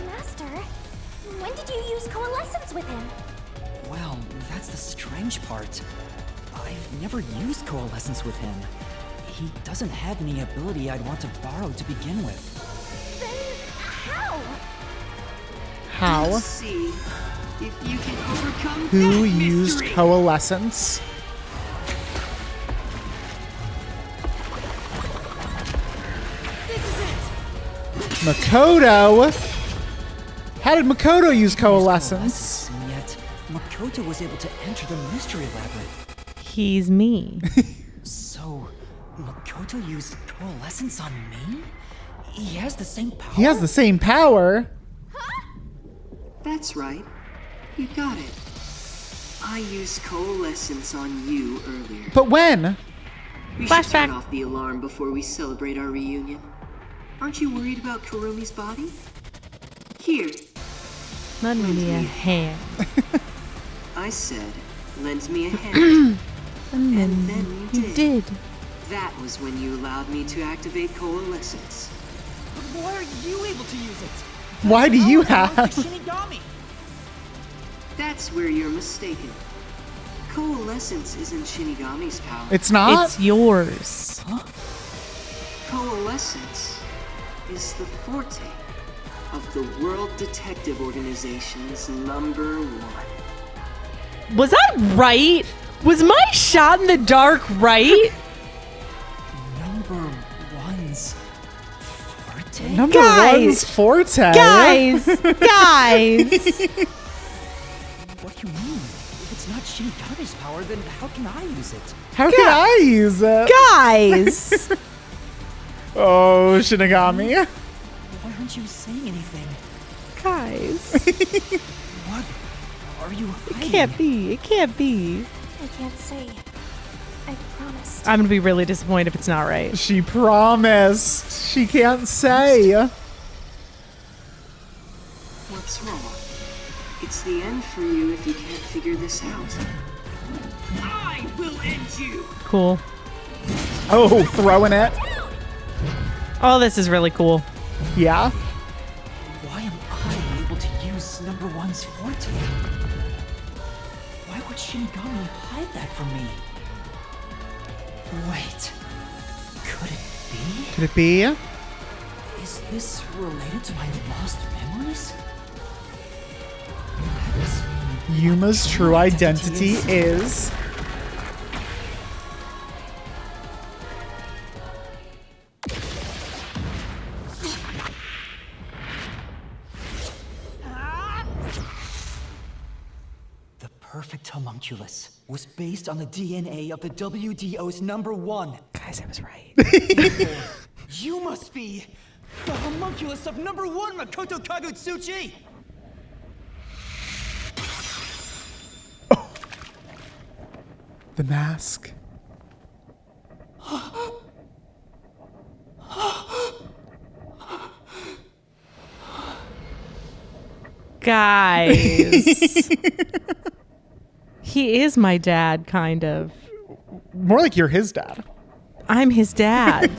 Master, when did you use coalescence with him? Well, that's the strange part. I've never used coalescence with him. He doesn't have any ability I'd want to borrow to begin with. Then how? how? Let's see if you can overcome Who that used mystery. coalescence? This is it. Makoto? How did Makoto use coalescence? And yet, Makoto was able to enter the mystery labyrinth. He's me. So, Makoto used coalescence on me? He has the same power? He has the same power. That's right. You got it. I used coalescence on you earlier. But when? We should turn Flashback. off the alarm before we celebrate our reunion. Aren't you worried about Kurumi's body? Here, Lend me a hand. I said, lend me a hand. And then you did. That was when you allowed me to activate coalescence. But why are you able to use it? Why do you Power belongs have? to Shinigami. That's where you're mistaken. Coalescence isn't Shinigami's power. It's not? It's yours. Coalescence is the forte of the World Detective Organization's #1. Was I right? Was my shot in the dark right? Number one's forte? Number Guys. one's forte. Guys! Guys! What do you mean? If it's not Shinigami's power, then how can I use it? How can I use it? Guys! Oh, Shinigami. Why aren't you saying anything? Guys. What are you hiding? It can't be. It can't be. I can't say. I promised. I'm gonna be really disappointed if it's not right. She promised. She can't say. What's wrong? It's the end for you if you can't figure this out. I will end you! Cool. Oh, throwing it. Oh, this is really cool. Yeah. Why am I able to use number one's forte? Why would Shinigami hide that from me? Wait. Could it be? Could it be? Is this related to my lost memories? That must mean Yuma's true identity is. the perfect homunculus was based on the DNA of the WDO's #1. Guys, I was right. You must be the homunculus of #1 Makoto Kagutsuchi! The mask. Guys. He is my dad, kind of. More like you're his dad. I'm his dad.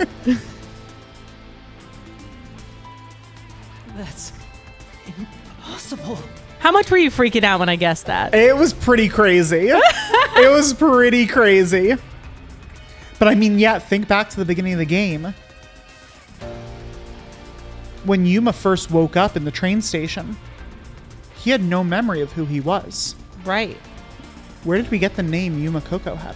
That's impossible. How much were you freaking out when I guessed that? It was pretty crazy. It was pretty crazy. But I mean, yeah, think back to the beginning of the game. When Yuma first woke up in the train station, he had no memory of who he was. Right. Where did we get the name Yuma Coco had?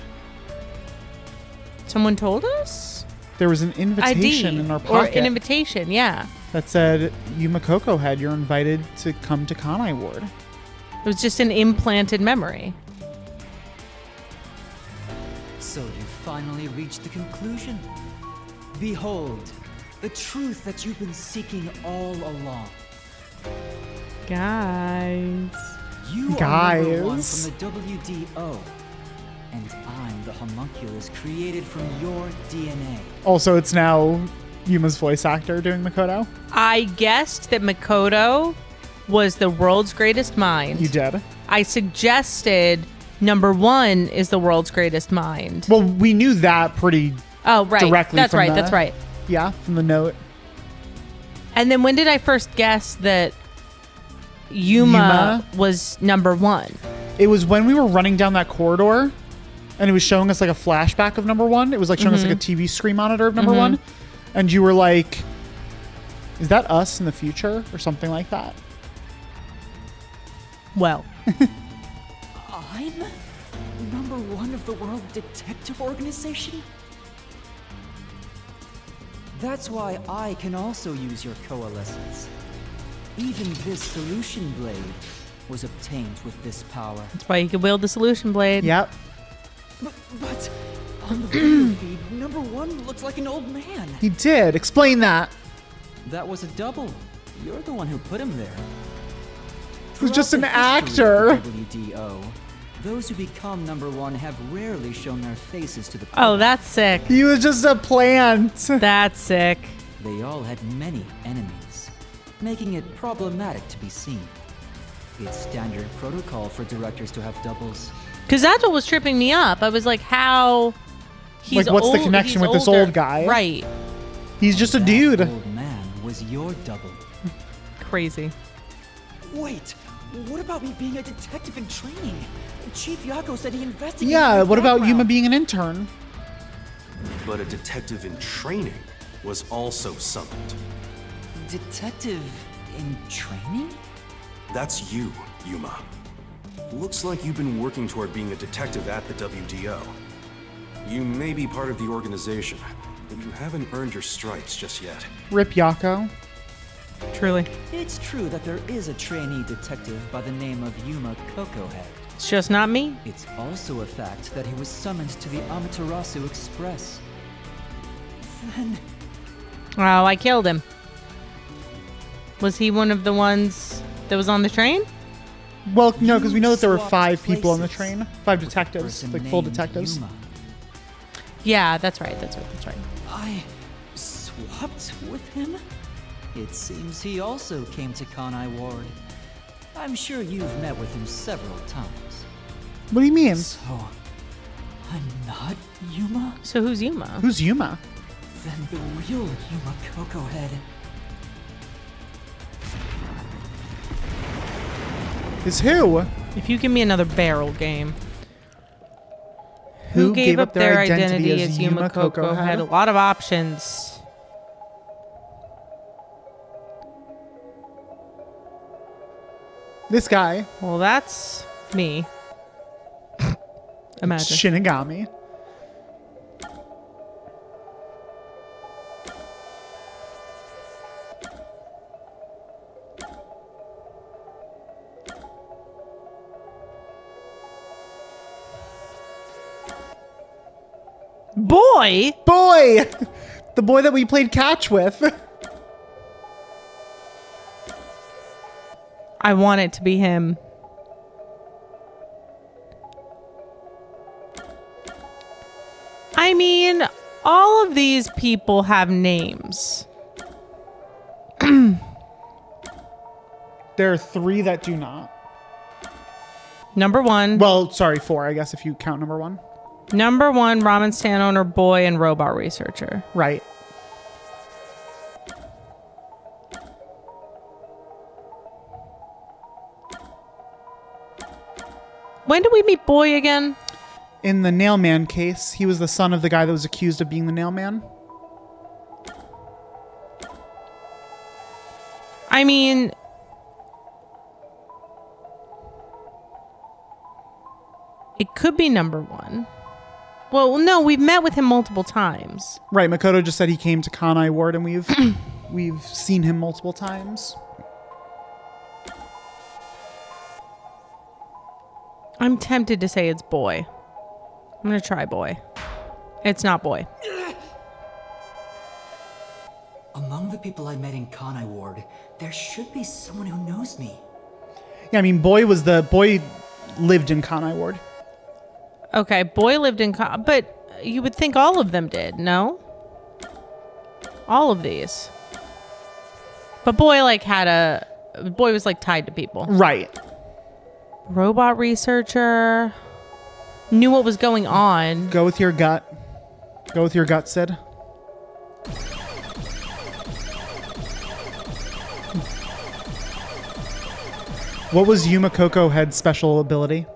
Someone told us? There was an invitation ID. in our Or pocket an invitation, yeah. that said, Yuma Coco Head, you're invited to come to Kanai Ward. It was just an implanted memory. So you finally reached the conclusion. Behold, the truth that you've been seeking all along. Guys. You Guys. are #1 from the WDO. And I'm the homunculus created from your DNA. Also, it's now Yuma's voice actor doing Makoto. I guessed that Makoto was the world's greatest mind. You did. I suggested #1 is the world's greatest mind. Well, we knew that pretty, Oh, right. directly That's from right. the- That's right. yeah, from the note. And then when did I first guess that Yuma was #1? It was when we were running down that corridor and it was showing us like a flashback of #1. It was like showing us like a TV screen monitor of #1. And you were like, is that us in the future or something like that? Well, I'm #1 of the World Detective Organization? That's why I can also use your coalescence. Even this solution blade was obtained with this power. that's why you could wield the solution blade. Yep. But On the video feed, number 1 looks like an old man. He did. Explain that. That was a double. You're the one who put him there. Who's just an Throughout the history actor. of the WDO, those who become number 1 have rarely shown their faces to the public. Oh, that's sick. He was just a plant. That's sick. They all had many enemies, making it problematic to be seen. It's standard protocol for directors to have doubles. Because that's what was tripping me up. I was like, how? He's Like, what's the old- connection he's with this older. old guy? Right. He's just a That dude. old man was your double. Crazy. Wait, what about me being a detective in training? Chief Yako said he investigated Yeah, my what about Yuma background. being an intern? But a detective in training was also summoned. Detective in training? That's you, Yuma. Looks like you've been working toward being a detective at the WDO. You may be part of the organization, but you haven't earned your stripes just yet. Rip Yako. Truly. It's true that there is a trainee detective by the name of Yuma Cocohead. It's just not me. It's also a fact that he was summoned to the Amaterasu Express. Then Oh, I killed him. Was he one of the ones that was on the train? Well, no, because we know that there were Swapped 5 people on the places. train. 5 detectives, Person like full named detectives. Yuma. Yeah, that's right. That's right. I swapped with him? It seems he also came to Kanai Ward. I'm sure you've met with him several times. What do you mean? So, I'm not Yuma? So who's Yuma? Who's Yuma? Then the real Yuma Cocohead. Is who? If you give me another barrel game. Who gave up their identity as Yuma Cocohead? Had a lot of options. This guy. Well, that's me. Imagine. Shinigami. Boy! Boy! The boy that we played catch with. I want it to be him. I mean, all of these people have names. There are 3 that do not. Number 1. Well, sorry, 4, I guess, if you count number 1. Number 1, ramen stand owner, boy, and robot researcher. Right. When did we meet boy again? In the Nailman case, he was the son of the guy that was accused of being the Nailman. I mean, it could be number 1. Well, no, we've met with him multiple times. Right, Makoto just said he came to Kanai Ward and we've seen him multiple times. I'm tempted to say it's boy. I'm gonna try boy. It's not boy. Among the people I met in Kanai Ward, there should be someone who knows me. Yeah, I mean, boy lived in Kanai Ward. Okay, boy lived in but you would think all of them did, no? All of these. But boy boy was like tied to people. Right. Robot researcher knew what was going on. Go with your gut. Go with your gut, Sid. What was Yuma Cocohead's special ability?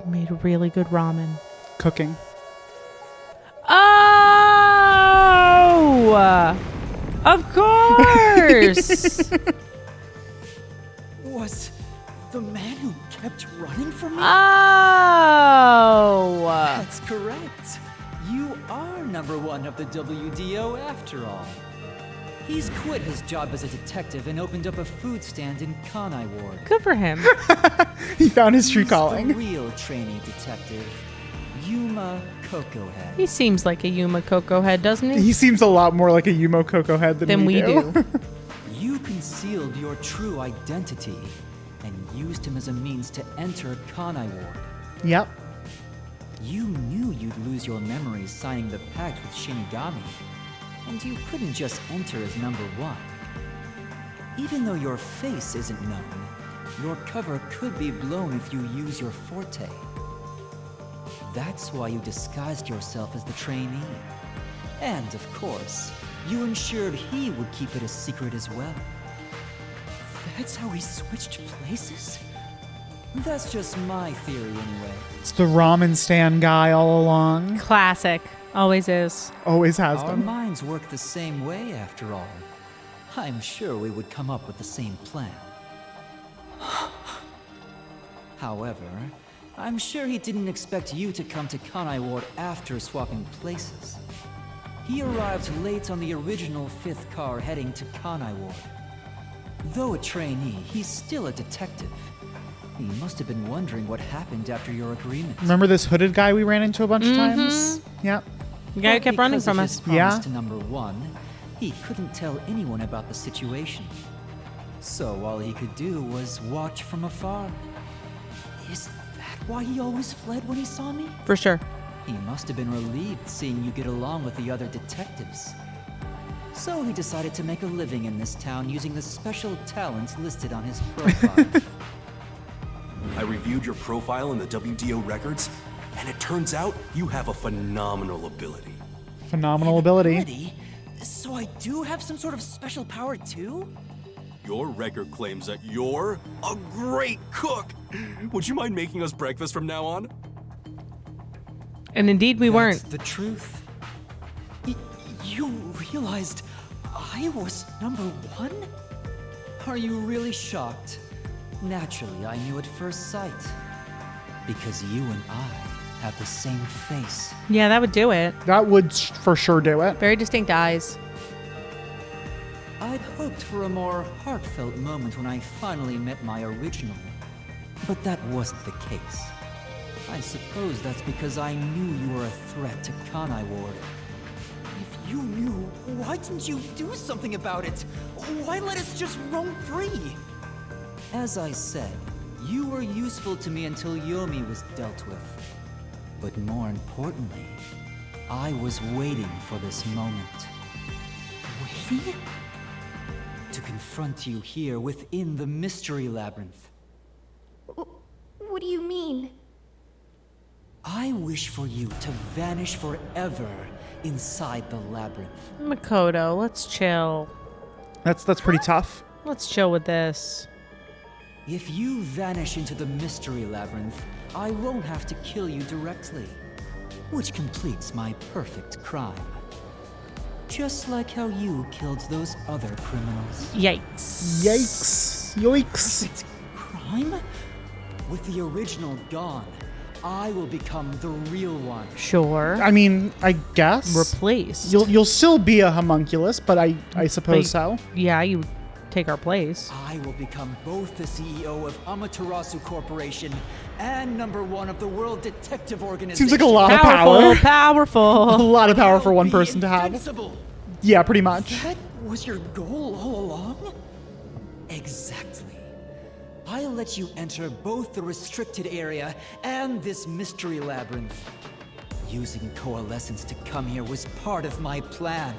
Made really good ramen. Cooking. Oh! Of course! Was the man who kept running from me? Oh! That's correct. You are number 1 of the WDO after all. He's quit his job as a detective and opened up a food stand in Kanai Ward. Good for him. He found his true He's calling. the real trainee detective, Yuma Cocohead. He seems like a Yuma Coco head, doesn't he? He seems a lot more like a Yumo Coco head than we do. You concealed your true identity and used him as a means to enter Kanai Ward. Yep. You knew you'd lose your memories signing the pact with Shinigami, and you couldn't just enter as number 1. Even though your face isn't known, your cover could be blown if you use your forte. That's why you disguised yourself as the trainee. And of course, you ensured he would keep it a secret as well. That's how we switched places? That's just my theory anyway. It's the ramen stand guy all along. Classic. Always is. Always has Our been. minds work the same way after all. I'm sure we would come up with the same plan. However, I'm sure he didn't expect you to come to Kanai Ward after swapping places. He arrived late on the original 5th car heading to Kanai Ward. Though a trainee, he's still a detective. He must have been wondering what happened after your agreement. Remember this hooded guy we ran into a bunch of times? Yep. The guy who But kept running because from of us. his promise Yeah. to number 1, he couldn't tell anyone about the situation. So all he could do was watch from afar. Is that why he always fled when he saw me? For sure. He must have been relieved seeing you get along with the other detectives. So he decided to make a living in this town using the special talents listed on his profile. I reviewed your profile in the WDO records, and it turns out you have a phenomenal ability. Phenomenal ability. Ability? So I do have some sort of special power too? Your record claims that you're a great cook. Would you mind making us breakfast from now on? And indeed we weren't. That's the truth. You realized I was number 1? Are you really shocked? Naturally, I knew at first sight. Because you and I have the same face. Yeah, that would do it. That would for sure do it. Very distinct eyes. I'd hoped for a more heartfelt moment when I finally met my original. But that wasn't the case. I suppose that's because I knew you were a threat to Kanai Ward. If you knew, why didn't you do something about it? Why let us just roam free? As I said, you were useful to me until Yomi was dealt with. But more importantly, I was waiting for this moment. Waiting? To confront you here within the Mystery Labyrinth. What do you mean? I wish for you to vanish forever inside the labyrinth. Makoto, let's chill. That's pretty tough. Let's chill with this. If you vanish into the Mystery Labyrinth, I won't have to kill you directly, which completes my perfect crime. Just like how you killed those other criminals. Yikes. Yikes. Yoinks. Perfect crime? With the original gone, I will become the real one. Sure. I mean, I guess. Replaced. You'll still be a homunculus, but I suppose so. Yeah, you take our place. I will become both the CEO of Amaterasu Corporation and number 1 of the World Detective Organization. Seems like a lot of Powerful, power. powerful. A lot of power for I'll one be person to have. invincible. Yeah, pretty much. That was your goal all along? Exactly. I'll let you enter both the restricted area and this mystery labyrinth. Using coalescence to come here was part of my plan.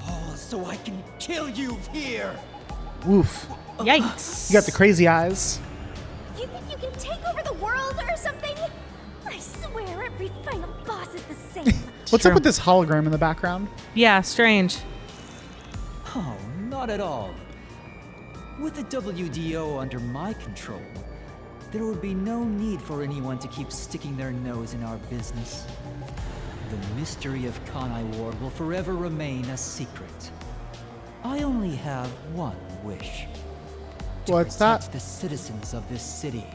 Oh, so I can kill you here! Woof. Yikes. You got the crazy eyes. You think you can take over the world or something? I swear every final boss is the same. What's True. up with this hologram in the background? Yeah, strange. Oh, not at all. With the WDO under my control, there would be no need for anyone to keep sticking their nose in our business. The mystery of Kanai Ward will forever remain a secret. I only have one wish. What's Protect that? the citizens of this city.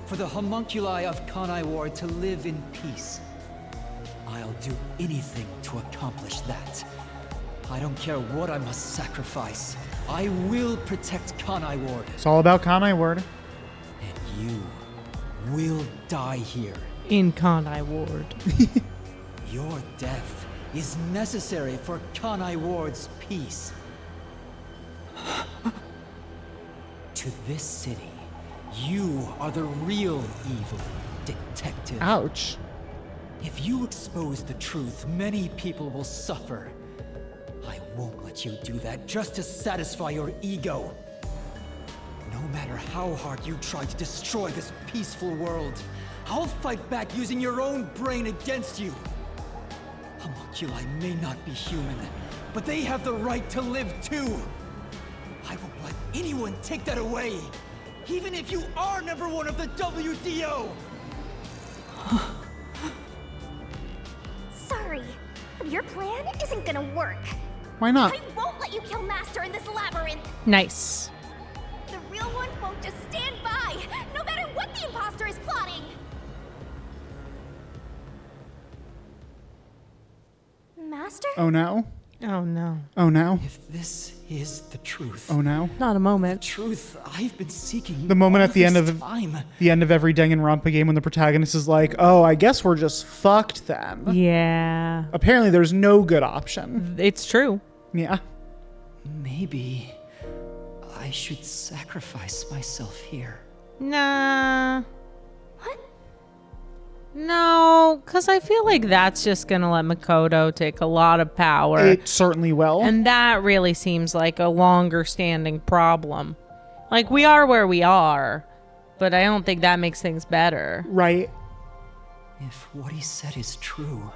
For the homunculi of Kanai Ward to live in peace. I'll do anything to accomplish that. I don't care what I must sacrifice. I will protect Kanai Ward. It's all about Kanai Ward. And you will die here. In Kanai Ward. Your death is necessary for Kanai Ward's peace. To this city, you are the real evil, detective. Ouch. If you expose the truth, many people will suffer. I won't let you do that just to satisfy your ego. No matter how hard you try to destroy this peaceful world, I'll fight back using your own brain against you. Homunculi may not be human, but they have the right to live too. I won't let anyone take that away, even if you are #1 of the WDO! Sorry, but your plan isn't gonna work. Why not? I won't let you kill Master in this labyrinth. Nice. The real one won't just stand by, no matter what the imposter is plotting. Master? Oh no. Oh no. Oh no. If this is the truth, Oh no. Not a moment. truth I've been seeking The moment all at the end this of time. the end of every Danganronpa game when the protagonist is like, "Oh, I guess we're just fucked then." Yeah. Apparently, there's no good option. It's true. Yeah. Maybe I should sacrifice myself here. Nah. What? No, because I feel like that's just going to let Makoto take a lot of power. It certainly will. And that really seems like a longer standing problem. Like, we are where we are, but I don't think that makes things better. Right. If what he said is true,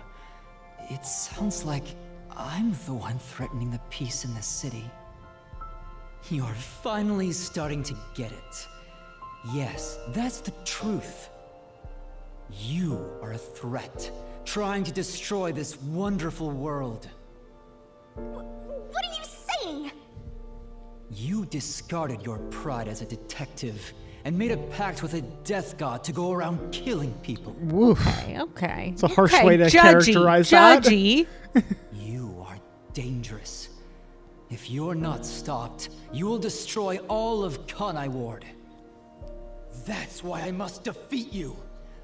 it sounds like I'm the one threatening the peace in this city. You're finally starting to get it. Yes, that's the truth. You are a threat, trying to destroy this wonderful world. What are you saying? You discarded your pride as a detective and made a pact with a death god to go around killing people. Woof. Okay. It's a harsh way to characterize that. Judgy. You are dangerous. If you're not stopped, you will destroy all of Kanai Ward. That's why I must defeat you.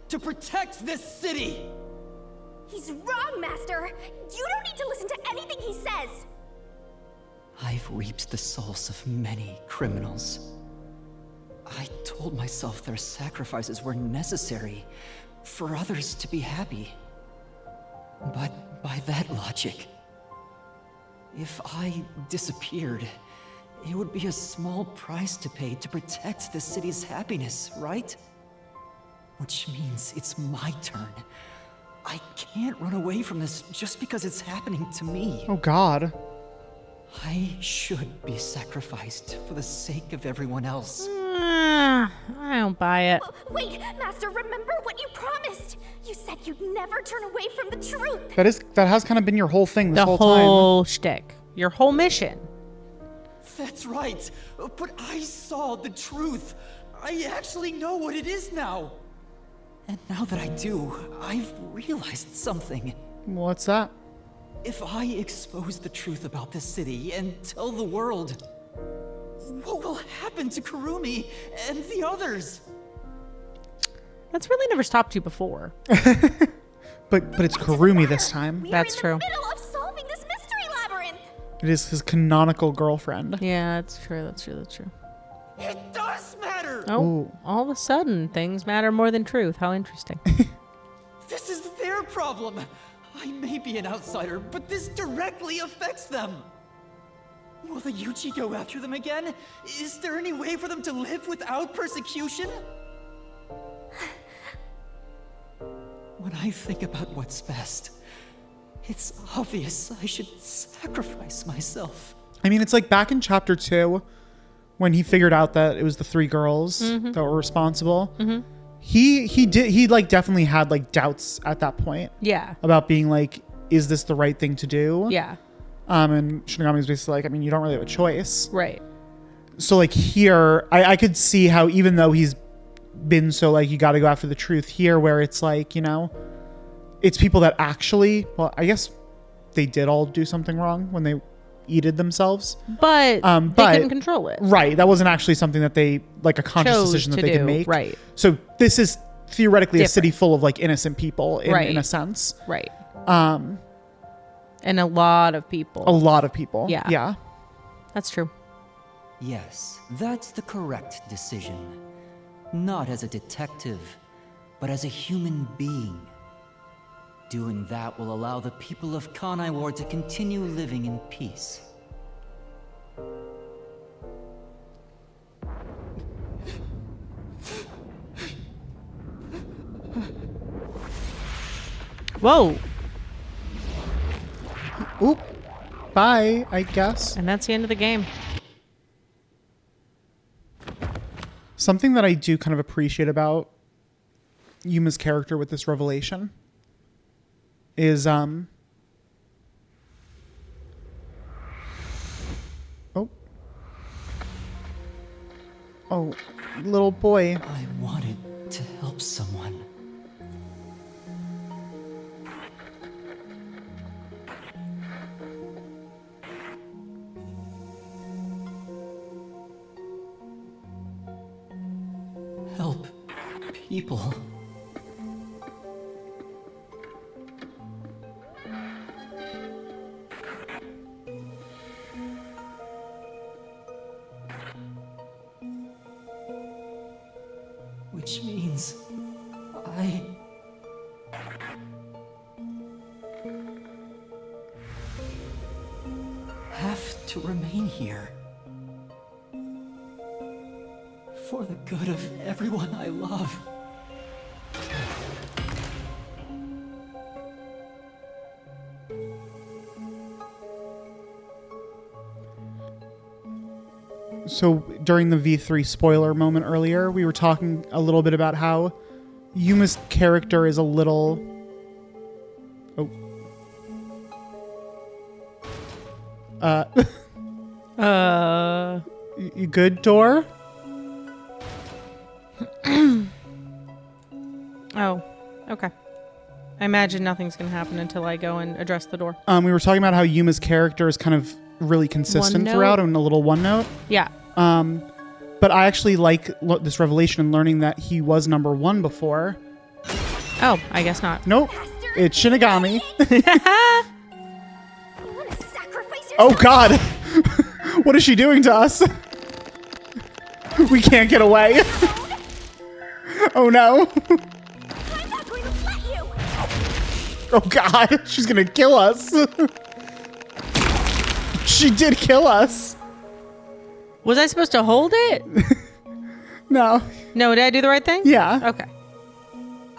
To protect this city! He's wrong, Master. You don't need to listen to anything he says. I've reaped the souls of many criminals. I told myself their sacrifices were necessary for others to be happy. But by that logic, if I disappeared, it would be a small price to pay to protect the city's happiness, right? Which means it's my turn. I can't run away from this just because it's happening to me. Oh God. I should be sacrificed for the sake of everyone else. I don't buy it. Wait, Master, remember what you promised. You said you'd never turn away from the truth. That has kind of been your whole thing this The whole time. whole shtick. Your whole mission. That's right. But I saw the truth. I actually know what it is now. And now that I do, I've realized something. What's that? If I expose the truth about this city and tell the world, what will happen to Kurumi and the others? That's really never stopped you before. But it's Kurumi this time. That's We're true. in the middle of solving this mystery labyrinth. It is his canonical girlfriend. Yeah, that's true. That's true. It does matter! Oh, Ooh. all of a sudden, things matter more than truth. How interesting. This is their problem. I may be an outsider, but this directly affects them. Will the Yuchi go after them again? Is there any way for them to live without persecution? When I think about what's best, it's obvious I should sacrifice myself. I mean, it's like back in chapter 2 when he figured out that it was the 3 girls that were responsible. Mm-hmm. He like definitely had like doubts at that point Yeah. about being like, is this the right thing to do? Yeah. And Shinigami was basically like, I mean, you don't really have a choice. Right. So like here, I could see how even though he's been so like, you got to go after the truth here, where it's like, you know, it's people that actually, well, I guess they did all do something wrong when they yeeted themselves. But they couldn't control it. Right. That wasn't actually something that they, like a conscious decision that they could make. Right. So this is theoretically a city full of like innocent people in a sense. Right. And a lot of people. A lot of people. Yeah. Yeah. That's true. Yes, that's the correct decision. Not as a detective, but as a human being. Doing that will allow the people of Kanai Ward to continue living in peace. Whoa. Oop. Bye, I guess. And that's the end of the game. Something that I do kind of appreciate about Yuma's character with this revelation is oh, little boy. I wanted to help someone. Help people. Which means I have to remain here. For the good of everyone I love. So during the V3 spoiler moment earlier, we were talking a little bit about how Yuma's character is a little... You good, Door? Oh, okay. I imagine nothing's going to happen until I go and address the door. We were talking about how Yuma's character is kind of really consistent throughout and a little one note. Yeah. But I actually like this revelation and learning that he was number one before. Oh, I guess not. Nope. It's Shinigami. You wanna sacrifice yourself? Oh God. What is she doing to us? We can't get away. Oh no. I'm not going to let you. Oh God. She's gonna kill us. She did kill us. Was I supposed to hold it? No. No, did I do the right thing? Yeah. Okay.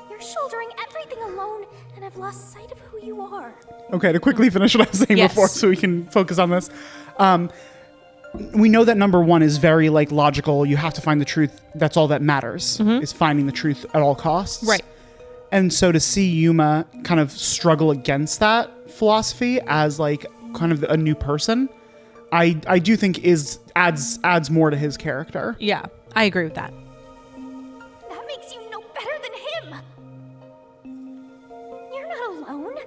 You're shouldering everything alone, and I've lost sight of who you are. Okay, to quickly finish what I was saying Yes. before so we can focus on this. We know that number one is very like logical. You have to find the truth. That's all that matters is finding the truth at all costs. Right. And so to see Yuma kind of struggle against that philosophy as like kind of a new person, I do think adds more to his character. Yeah, I agree with that. That makes you no better than him. You're not alone.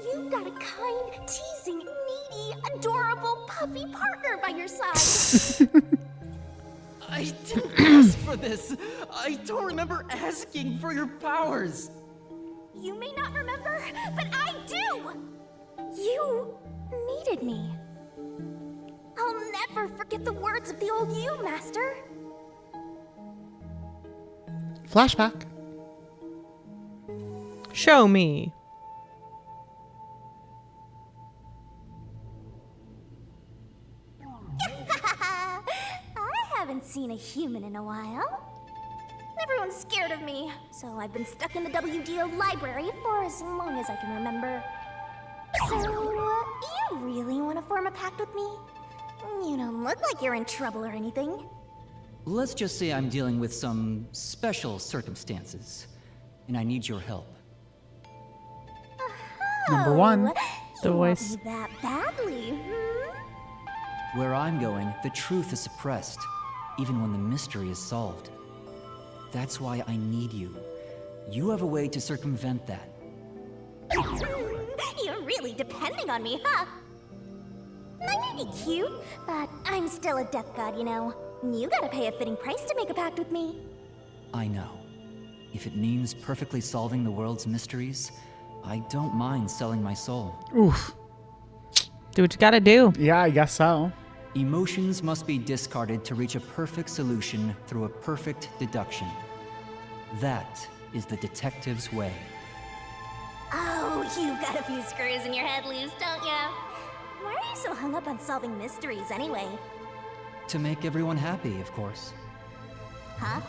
You've got a kind, teasing, needy, adorable, puppy partner by your side. I didn't ask for this. I don't remember asking for your powers. You may not remember, but I do. You needed me. I'll never forget the words of the old you, Master. Flashback. Show me. I haven't seen a human in a while. Everyone's scared of me, so I've been stuck in the WDO library for as long as I can remember. So, you really want to form a pact with me? You don't look like you're in trouble or anything. Let's just say I'm dealing with some special circumstances, and I need your help. Number one. The You want voice. me that badly, Where I'm going, the truth is suppressed, even when the mystery is solved. That's why I need you. You have a way to circumvent that. You're really depending on me, huh? I may be cute, but I'm still a death god, you know. You gotta pay a fitting price to make a pact with me. I know. If it means perfectly solving the world's mysteries, I don't mind selling my soul. Oof. Do what you gotta do. Yeah, I guess so. Emotions must be discarded to reach a perfect solution through a perfect deduction. That is the detective's way. Oh, you've got a few screws in your head loose, don't ya? Why are you so hung up on solving mysteries anyway? To make everyone happy, of course. Huh?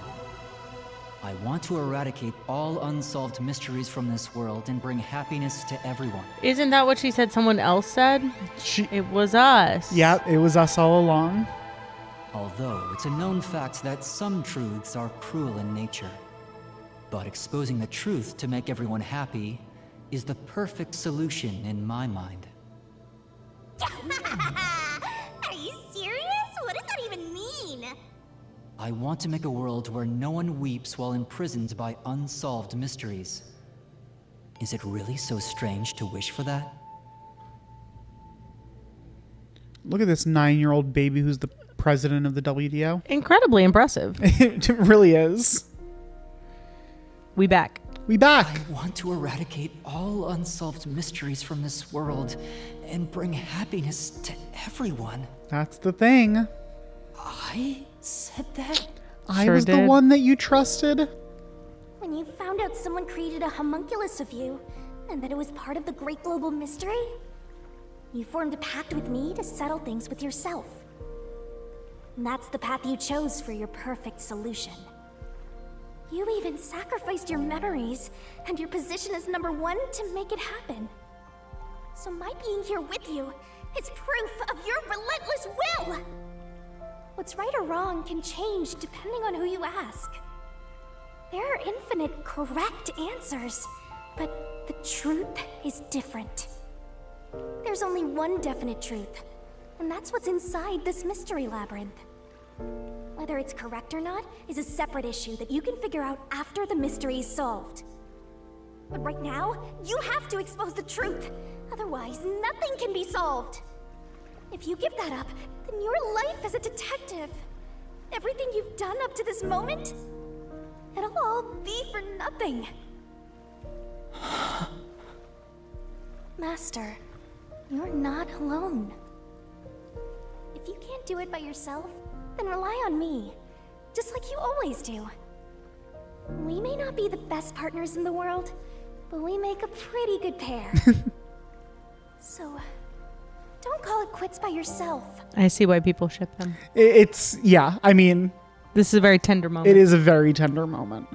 I want to eradicate all unsolved mysteries from this world and bring happiness to everyone. Isn't that what she said someone else said? It was us. Yeah, it was us all along. Although it's a known fact that some truths are cruel in nature. But exposing the truth to make everyone happy is the perfect solution in my mind. Are you serious? What does that even mean? I want to make a world where no one weeps while imprisoned by unsolved mysteries. Is it really so strange to wish for that? Look at this 9-year-old baby who's the president of the WDO. Incredibly impressive. It really is. We back. We back. I want to eradicate all unsolved mysteries from this world and bring happiness to everyone. That's the thing. I said that? I Sure was the did. one that you trusted. When you found out someone created a homunculus of you, and that it was part of the great global mystery, you formed a pact with me to settle things with yourself. And that's the path you chose for your perfect solution. You even sacrificed your memories and your position as #1 to make it happen. So my being here with you is proof of your relentless will! What's right or wrong can change depending on who you ask. There are infinite correct answers, but the truth is different. There's only one definite truth, and that's what's inside this mystery labyrinth. Whether it's correct or not is a separate issue that you can figure out after the mystery is solved. But right now, you have to expose the truth. Otherwise, nothing can be solved. If you give that up, then your life as a detective, everything you've done up to this moment, it'll all be for nothing. Master, you're not alone. If you can't do it by yourself, then rely on me, just like you always do. We may not be the best partners in the world, but we make a pretty good pair. So, don't call it quits by yourself. I see why people ship them. It's, yeah, I mean, This is a very tender moment. it is a very tender moment.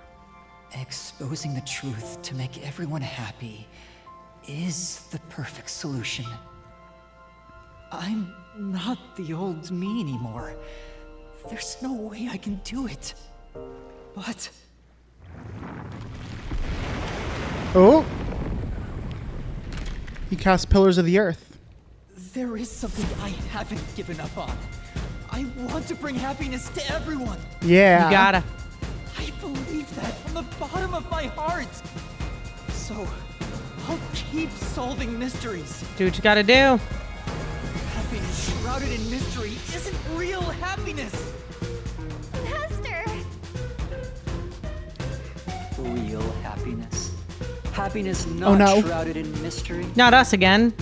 Exposing the truth to make everyone happy is the perfect solution. I'm not the old me anymore. There's no way I can do it. But Oh! He cast Pillars of the Earth. there is something I haven't given up on. I want to bring happiness to everyone. Yeah. You gotta. I believe that from the bottom of my heart. So, I'll keep solving mysteries. Do what you gotta do. Happiness shrouded in mystery isn't real happiness. Master! real happiness. Happiness Oh, not no. shrouded in mystery. Not us again.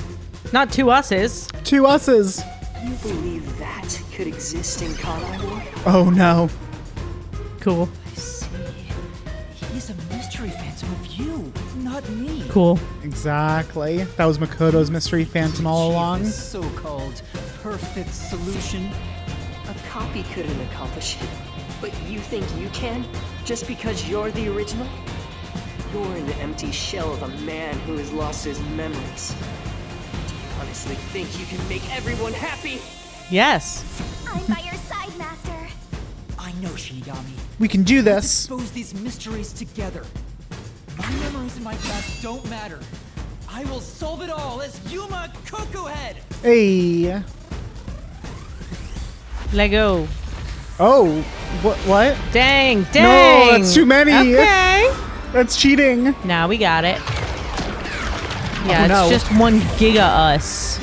Not two us's. 2 us's. You believe that could exist in Kanai Ward? Oh no. Cool. I see. He's a mystery phantom of you, not me. Cool. Exactly. That was Makoto's mystery phantom all along. This so-called perfect solution. A copy couldn't accomplish it. But you think you can? Just because you're the original? You're an empty shell of a man who has lost his memories. Do you honestly think you can make everyone happy? Yes. I'm by your side, Master. I know, Shinigami. We can do Let's this. expose these mysteries together. My memories in my past don't matter. I will solve it all as Yuma Head. Hey. Lego. Oh. What? Dang. No, Dang. that's too many. Okay. That's cheating. Now we got it. Yeah, Oh, no. it's just 1 giga us.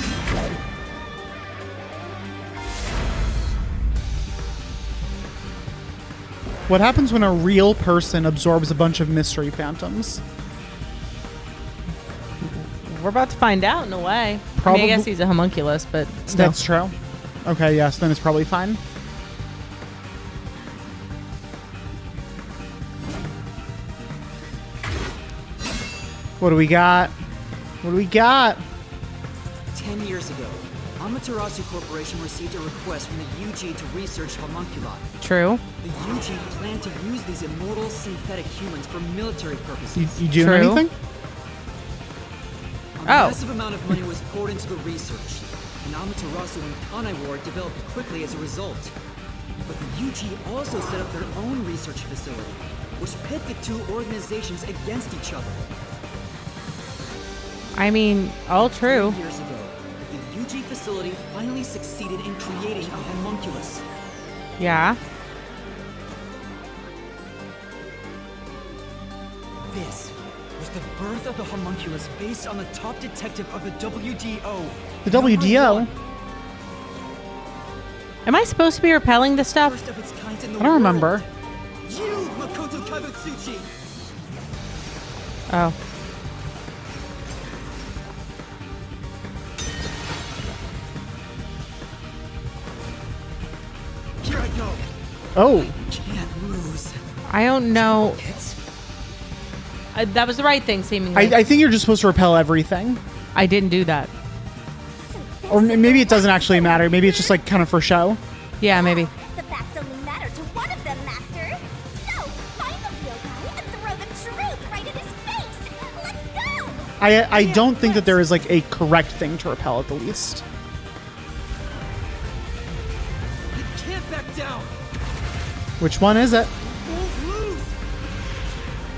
What happens when a real person absorbs a bunch of mystery phantoms? We're about to find out in a way. I mean, I guess he's a homunculus, but still. That's true. Okay, yes, then it's probably fine. What do we got? What do we got? 10 years ago, Amaterasu Corporation received a request from the UG to research homunculi. True. The UG planned to use these immortal synthetic humans for military purposes. You doing True. anything? A massive amount of money was poured into the research, and Amaterasu and Kanai Ward developed quickly as a result. But the UG also set up their own research facility, which pit the two organizations against each other. I mean, all true. 3 years ago, the UG facility finally succeeded in creating a homunculus. Yeah. This was the birth of the homunculus based on the top detective of the WDO. The WDO? Am I supposed to be repelling this stuff? First of its kind in the I don't remember. world. You, Makoto Kabutsuchi! Oh. Here I go. Oh, Can't lose. I don't know. It's That was the right thing, seemingly. I think you're just supposed to repel everything. I didn't do that. Or maybe it doesn't actually matter. Maybe it's just like kind of for show. Yeah, maybe. The facts only matter to one of them, Master. So, find the real guy and throw the truth right in his face. Let's go! I don't think that there is like a correct thing to repel at the least. I can't back down. Which one is it? Won't lose.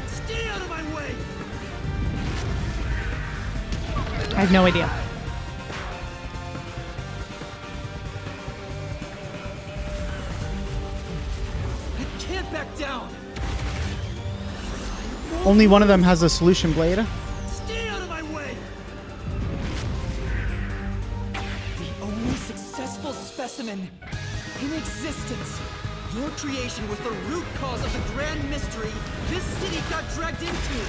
Stay out of my way. I have no idea. I can't back down. Only one of them has a solution blade. Stay out of my way. The only successful specimen in existence. Your creation was the root cause of the grand mystery this city got dragged into.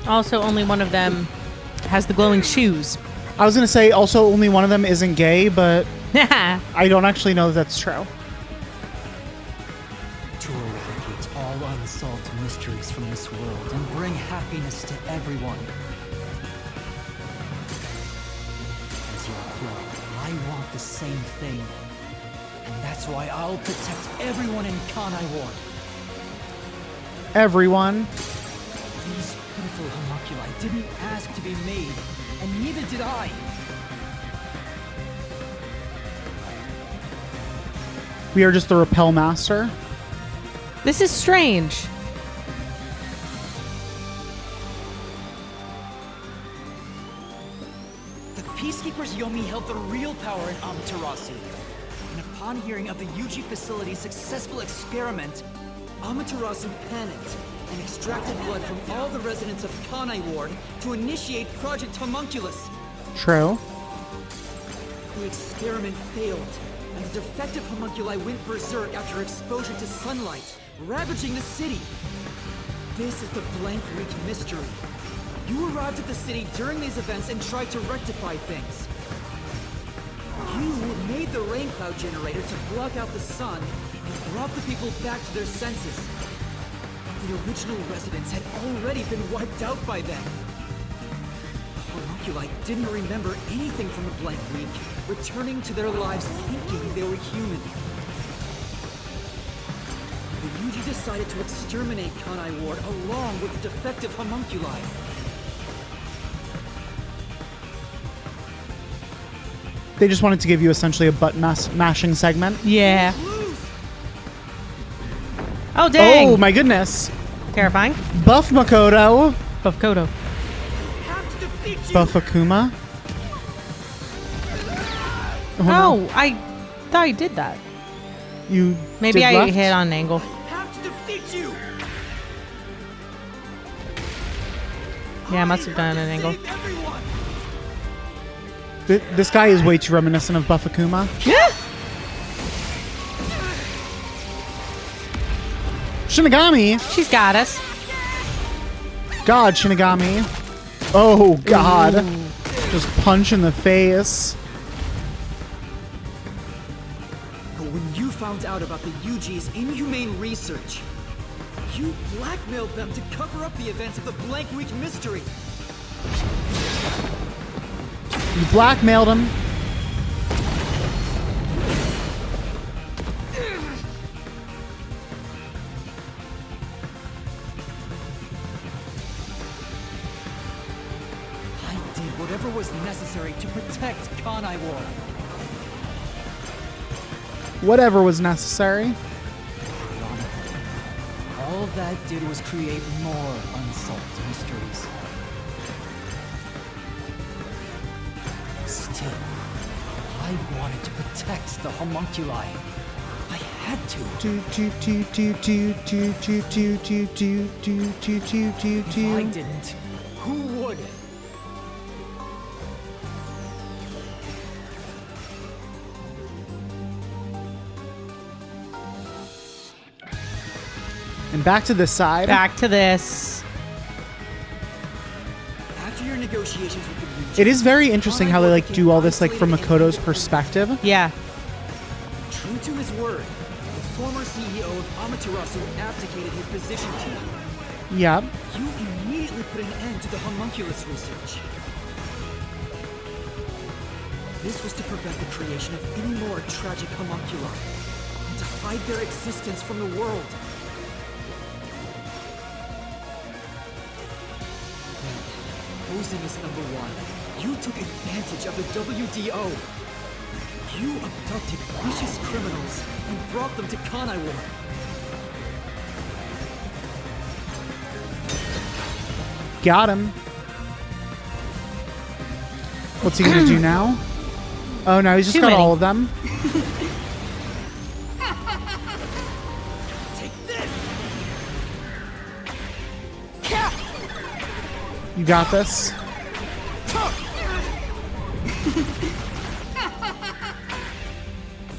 Also, only one of them has the glowing shoes. I was gonna say also only one of them isn't gay, but I don't actually know that that's true. To eradicate all unsolved mysteries from this world and bring happiness to everyone. As your clone, I want the same thing. And that's why I'll protect everyone in Kanai Ward. Everyone. These pitiful homunculi didn't ask to be made, and neither did I. We are just the repel master. This is strange. The Peacekeepers Yomi held the real power in Amaterasu. And upon hearing of the UG facility's successful experiment, Amaterasu panicked and extracted blood from all the residents of Kanai Ward to initiate Project Homunculus. True. The experiment failed, and the defective homunculi went berserk after exposure to sunlight, ravaging the city. This is the Blank Week mystery. You arrived at the city during these events and tried to rectify things. You made the rain cloud generator to block out the sun and brought the people back to their senses. The original residents had already been wiped out by then. The homunculi didn't remember anything from the Blank Week, returning to their lives thinking they were human. The UG decided to exterminate Kanai Ward along with the defective homunculi. They just wanted to give you essentially a butt mashing segment. Yeah. Oh, dang. Oh my goodness. Terrifying. Buff Makoto. Buff Kodo. Buff Akuma. Oh, I thought I did that. You Maybe did I left? hit on an angle. Have to defeat you. Yeah, I must have done an angle. Save everyone. This guy is way too reminiscent of Buff Akuma. Yeah. Shinigami. She's got us. God, Shinigami. Oh, God. Just punch in the face. But when you found out about the UG's inhumane research, you blackmailed them to cover up the events of the Blank Week mystery. You blackmailed him. I did whatever was necessary to protect Kanai Ward. Whatever was necessary. All that did was create more unsolved mysteries. Still, I wanted to protect the homunculi. I had to. If I didn't, who would? And back to this side. Back to this. After your negotiations with the UG, It is very interesting how they like do all this like from Makoto's perspective. Yeah. true to his word, the former CEO of Amaterasu abdicated his position to you. Yeah. You immediately put an end to the homunculus research. This was to prevent the creation of any more tragic homunculi, and to hide their existence from the world. Then, posing as number one, you took advantage of the WDO. You abducted vicious criminals and brought them to Kanai Ward. Got him. What's he gonna do now? Oh no, he's just got all of them. Take this! You got this.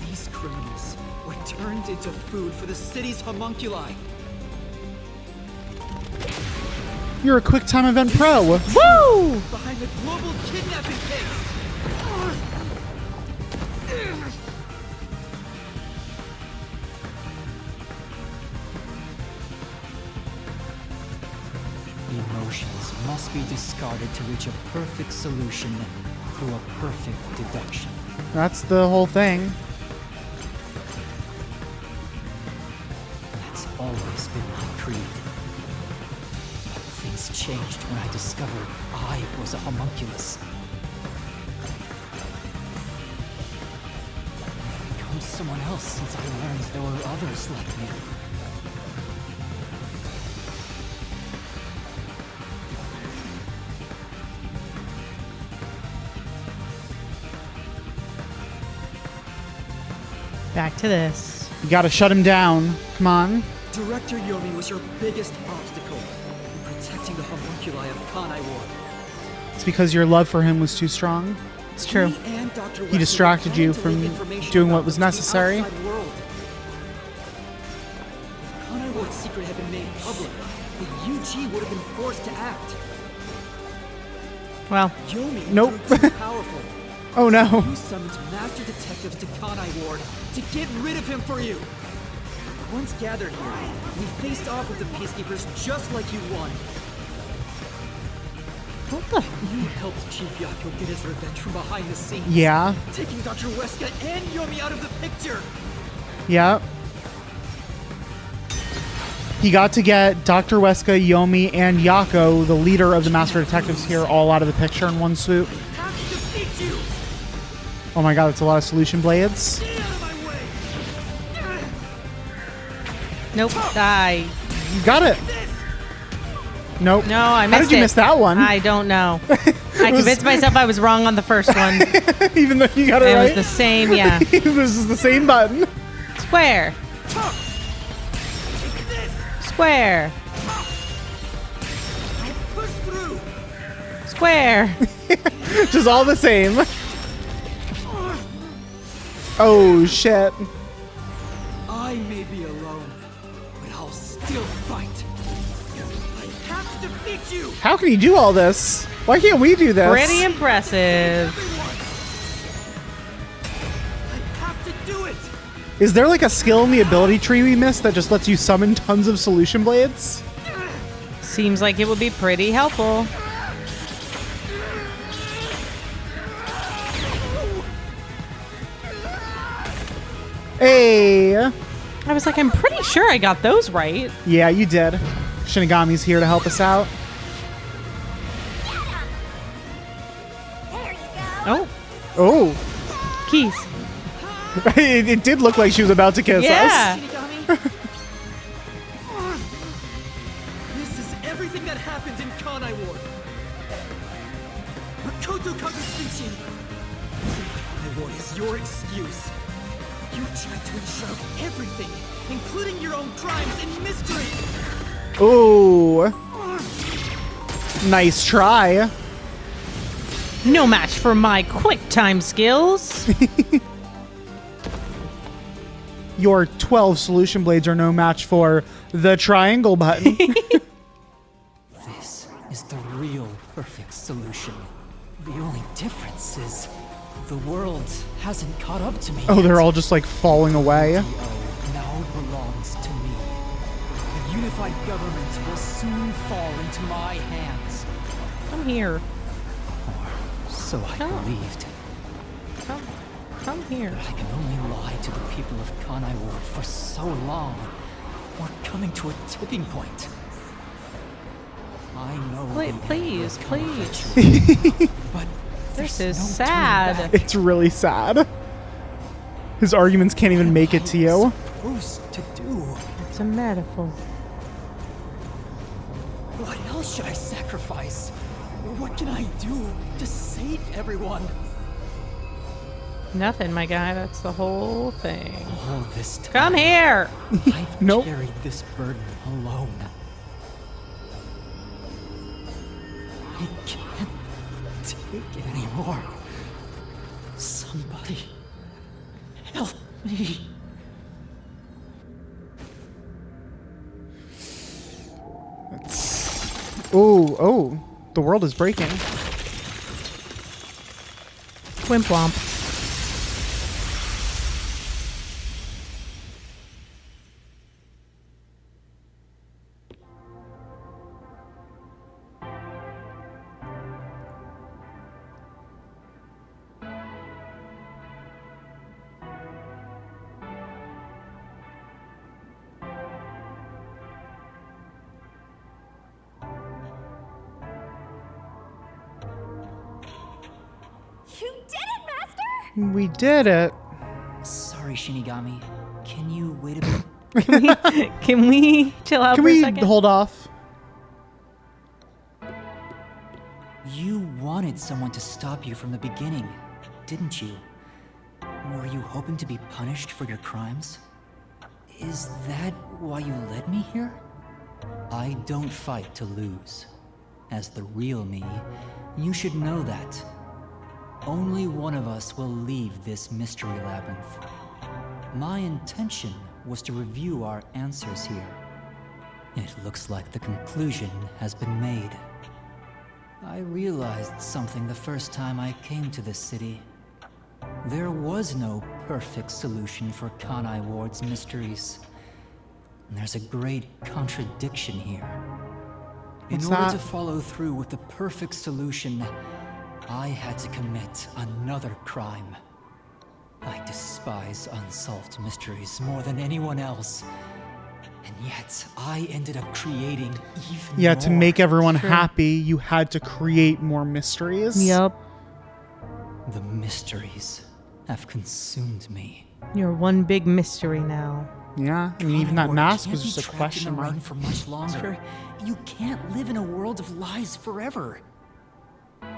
These criminals were turned into food for the city's homunculi. You're a quick time event pro. Woo! Behind the global kidnapping case. Emotions must be discarded to reach a perfect solution through a perfect deduction. That's the whole thing. That's always been my creed. But things changed when I discovered I was a homunculus. I've become someone else since I learned there were others like me. Back to this. You gotta shut him down. Come on. Director Yomi was your biggest obstacle in protecting the homunculi of Kanai Ward. It's because your love for him was too strong. It's true. He and Dr. He distracted you from doing what was necessary. If Kanai Ward's secret had been made public, the UG would have been forced to act. Well, Yomi Nope. grew too powerful. Oh no. You summoned master detectives to Kanai Ward to get rid of him for you. Once gathered here, we faced off with the peacekeepers just like you wanted. what the? You helped Chief Yako get his revenge from behind the scenes. Yeah. Taking Dr. Weska and Yomi out of the picture. Yeah. He got to get Dr. Weska, Yomi, and Yako, the leader of the Master Detectives here, all out of the picture in one swoop. Have to defeat you. Oh my god, that's a lot of solution blades. Get out of my way. Nope. Die. You got it. Nope. No, I missed it. How did you miss that one? I don't know. I convinced myself I was wrong on the first one. Even though you got it It right. was the same, yeah. This is the same button. Square. Square. Push through. Square. Just all the same. Oh shit. I may be alone, but I'll still you! How can he do all this? Why can't we do this? Pretty impressive. I have to do it! Is there like a skill in the ability tree we missed that just lets you summon tons of solution blades? Seems like it would be pretty helpful. Hey! I was like, I'm pretty sure I got those right. Yeah, you did. Shinigami's here to help us out. There you go. Oh, Oh! keys. It did look like she was about to kiss Yeah. us. This is everything that happens in Kanai Ward. Makoto Kagetsuchi! Kanai Ward is your excuse. You tried to enshroud everything, including your own crimes in mystery. Ooh. Nice try. No match for my quick time skills. Your 12 solution blades are no match for the triangle button. This is the real perfect solution. The only difference is the world hasn't caught up to me. Oh, they're yet. all just like falling away. Now belongs to me. The unified government will soon fall into my hands. Come here. So I Oh. believed. Come here. I can only lie to the people of Kanai Ward for so long. We're coming to a tipping point. I know. Please, please. But This there's is no turning sad. back. It's really sad. His arguments can't even make it to you. What am I supposed to do? It's a metaphor. What else should I sacrifice? What can I do to save everyone? Nothing, my guy. That's the whole thing. All this time, Come here. I've Nope. carried this burden alone. I can't take it anymore. Somebody help me. Oh, the world is breaking. Wimplomp. You did it, Master! We did it. Sorry, Shinigami. Can you wait a bit? Can we chill out Can for a we second? hold off? You wanted someone to stop you from the beginning, didn't you? Were you hoping to be punished for your crimes? Is that why you led me here? I don't fight to lose. As the real me, you should know that. Only one of us will leave this mystery labyrinth. My intention was to review our answers here. It looks like the conclusion has been made. I realized something the first time I came to this city. There was no perfect solution for Kanai Ward's mysteries. There's a great contradiction here. What's In order that? to follow through with the perfect solution, I had to commit another crime. I despise unsolved mysteries more than anyone else. And yet, I ended up creating even Yeah, more. to make everyone happy, you had to create more mysteries. Yup. The mysteries have consumed me. You're one big mystery now. Yeah, I mean, even that Ward mask can't was be just a trapped question in the mark. run for much longer. You can't live in a world of lies forever.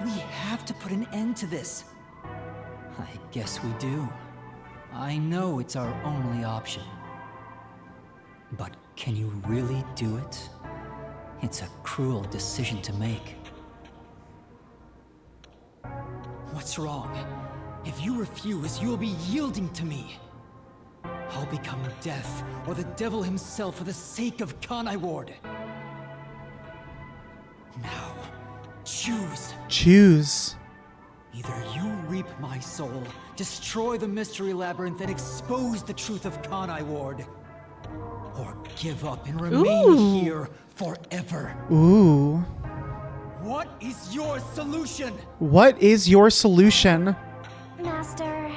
We have to put an end to this. I guess we do. I know it's our only option. But can you really do it? It's a cruel decision to make. What's wrong? If you refuse, you will be yielding to me. I'll become death or the devil himself for the sake of Kanai Ward. Now choose. Choose. Either you reap my soul, destroy the Mystery Labyrinth, and expose the truth of Kanai Ward, or give up and remain here forever. Ooh. What is your solution? What is your solution? Master,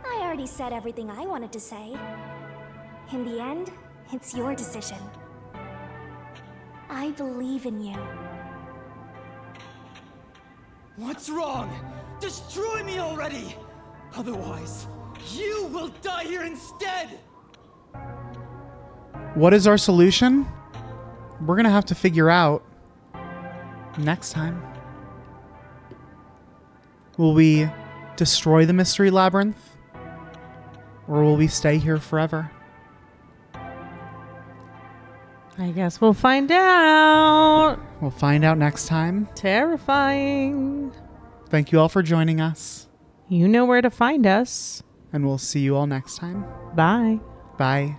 I already said everything I wanted to say. In the end, it's your decision. I believe in you. What's wrong? Destroy me already! Otherwise, you will die here instead! What is our solution? We're gonna have to figure out next time. Will we destroy the Mystery Labyrinth? Or will we stay here forever? I guess we'll find out. We'll find out next time. Terrifying. Thank you all for joining us. You know where to find us. And we'll see you all next time. Bye. Bye.